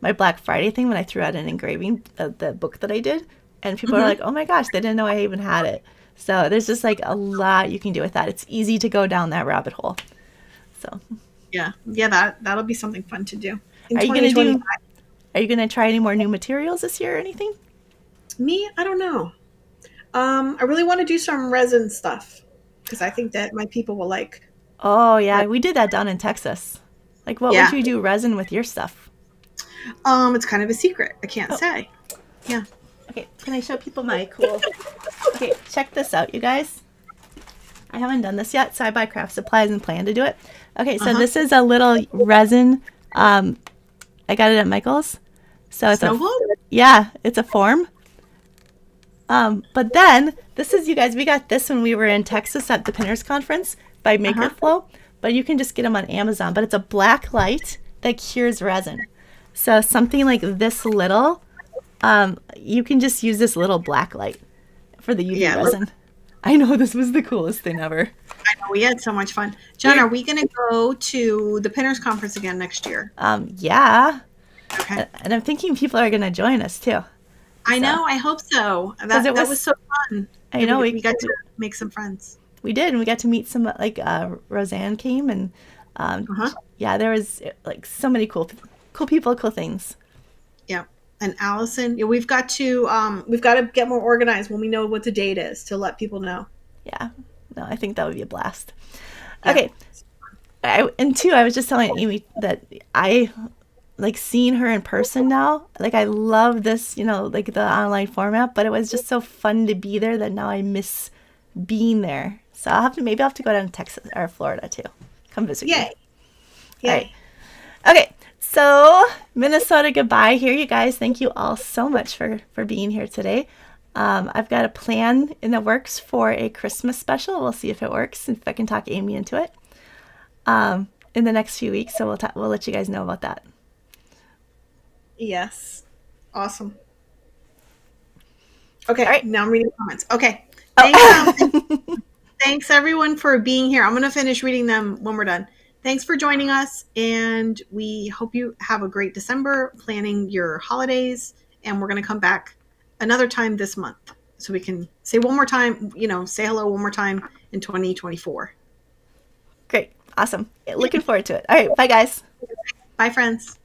my Black Friday thing when I threw out an engraving, the book that I did, and people are like, oh my gosh, they didn't know I even had it. So there's just like a lot you can do with that. It's easy to go down that rabbit hole. So yeah, that'll be something fun to do. Are you gonna try any more new materials this year or anything? Me, I don't know. I really want to do some resin stuff because I think that my people will like. Oh yeah, we did that down in Texas. Like, what would you do resin with your stuff? It's kind of a secret. I can't say. Yeah. Okay, can I show people my cool? Okay, check this out, you guys. I haven't done this yet, so I buy craft supplies and plan to do it. Okay, so this is a little resin. I got it at Michael's. So it's Snow globe? it's a form. But then this is, you guys, we got this when we were in Texas at the Pinners Conference by Makerflow, but you can just get them on Amazon. But it's a black light that cures resin. So something like this little, you can just use this little black light for the UV resin. I know, this was the coolest thing ever. I know, we had so much fun. John, are we going to go to the Pinners Conference again next year? Yeah. Okay. And I'm thinking people are going to join us too. I know. I hope so. That was so fun. I know. We got to make some friends. We did, and we got to meet some, like, Roseanne came, and yeah, there was like so many cool people, cool things. Yeah. And Allison, we've got to get more organized when we know what the date is to let people know. Yeah. No, I think that would be a blast. Yeah. Okay. And two, I was just telling Amy that I like seeing her in person now. Like, I love this, like the online format, but it was just so fun to be there that now I miss being there. So I'll have to go down to Texas or Florida too. Come visit. Yay. All right. Okay. So Minnesota goodbye here, you guys. Thank you all so much for being here today. I've got a plan in the works for a Christmas special. We'll see if it works, if I can talk Amy into it in the next few weeks. So we'll let you guys know about that. Yes. Awesome. Okay. All right. Now I'm reading comments. Okay. Thanks, thanks everyone for being here. I'm going to finish reading them when we're done. Thanks for joining us, and we hope you have a great December planning your holidays, and we're going to come back another time this month so we can say one more time, say hello one more time in 2024. Great. Awesome. Looking forward to it. All right. Bye, guys. Bye, friends.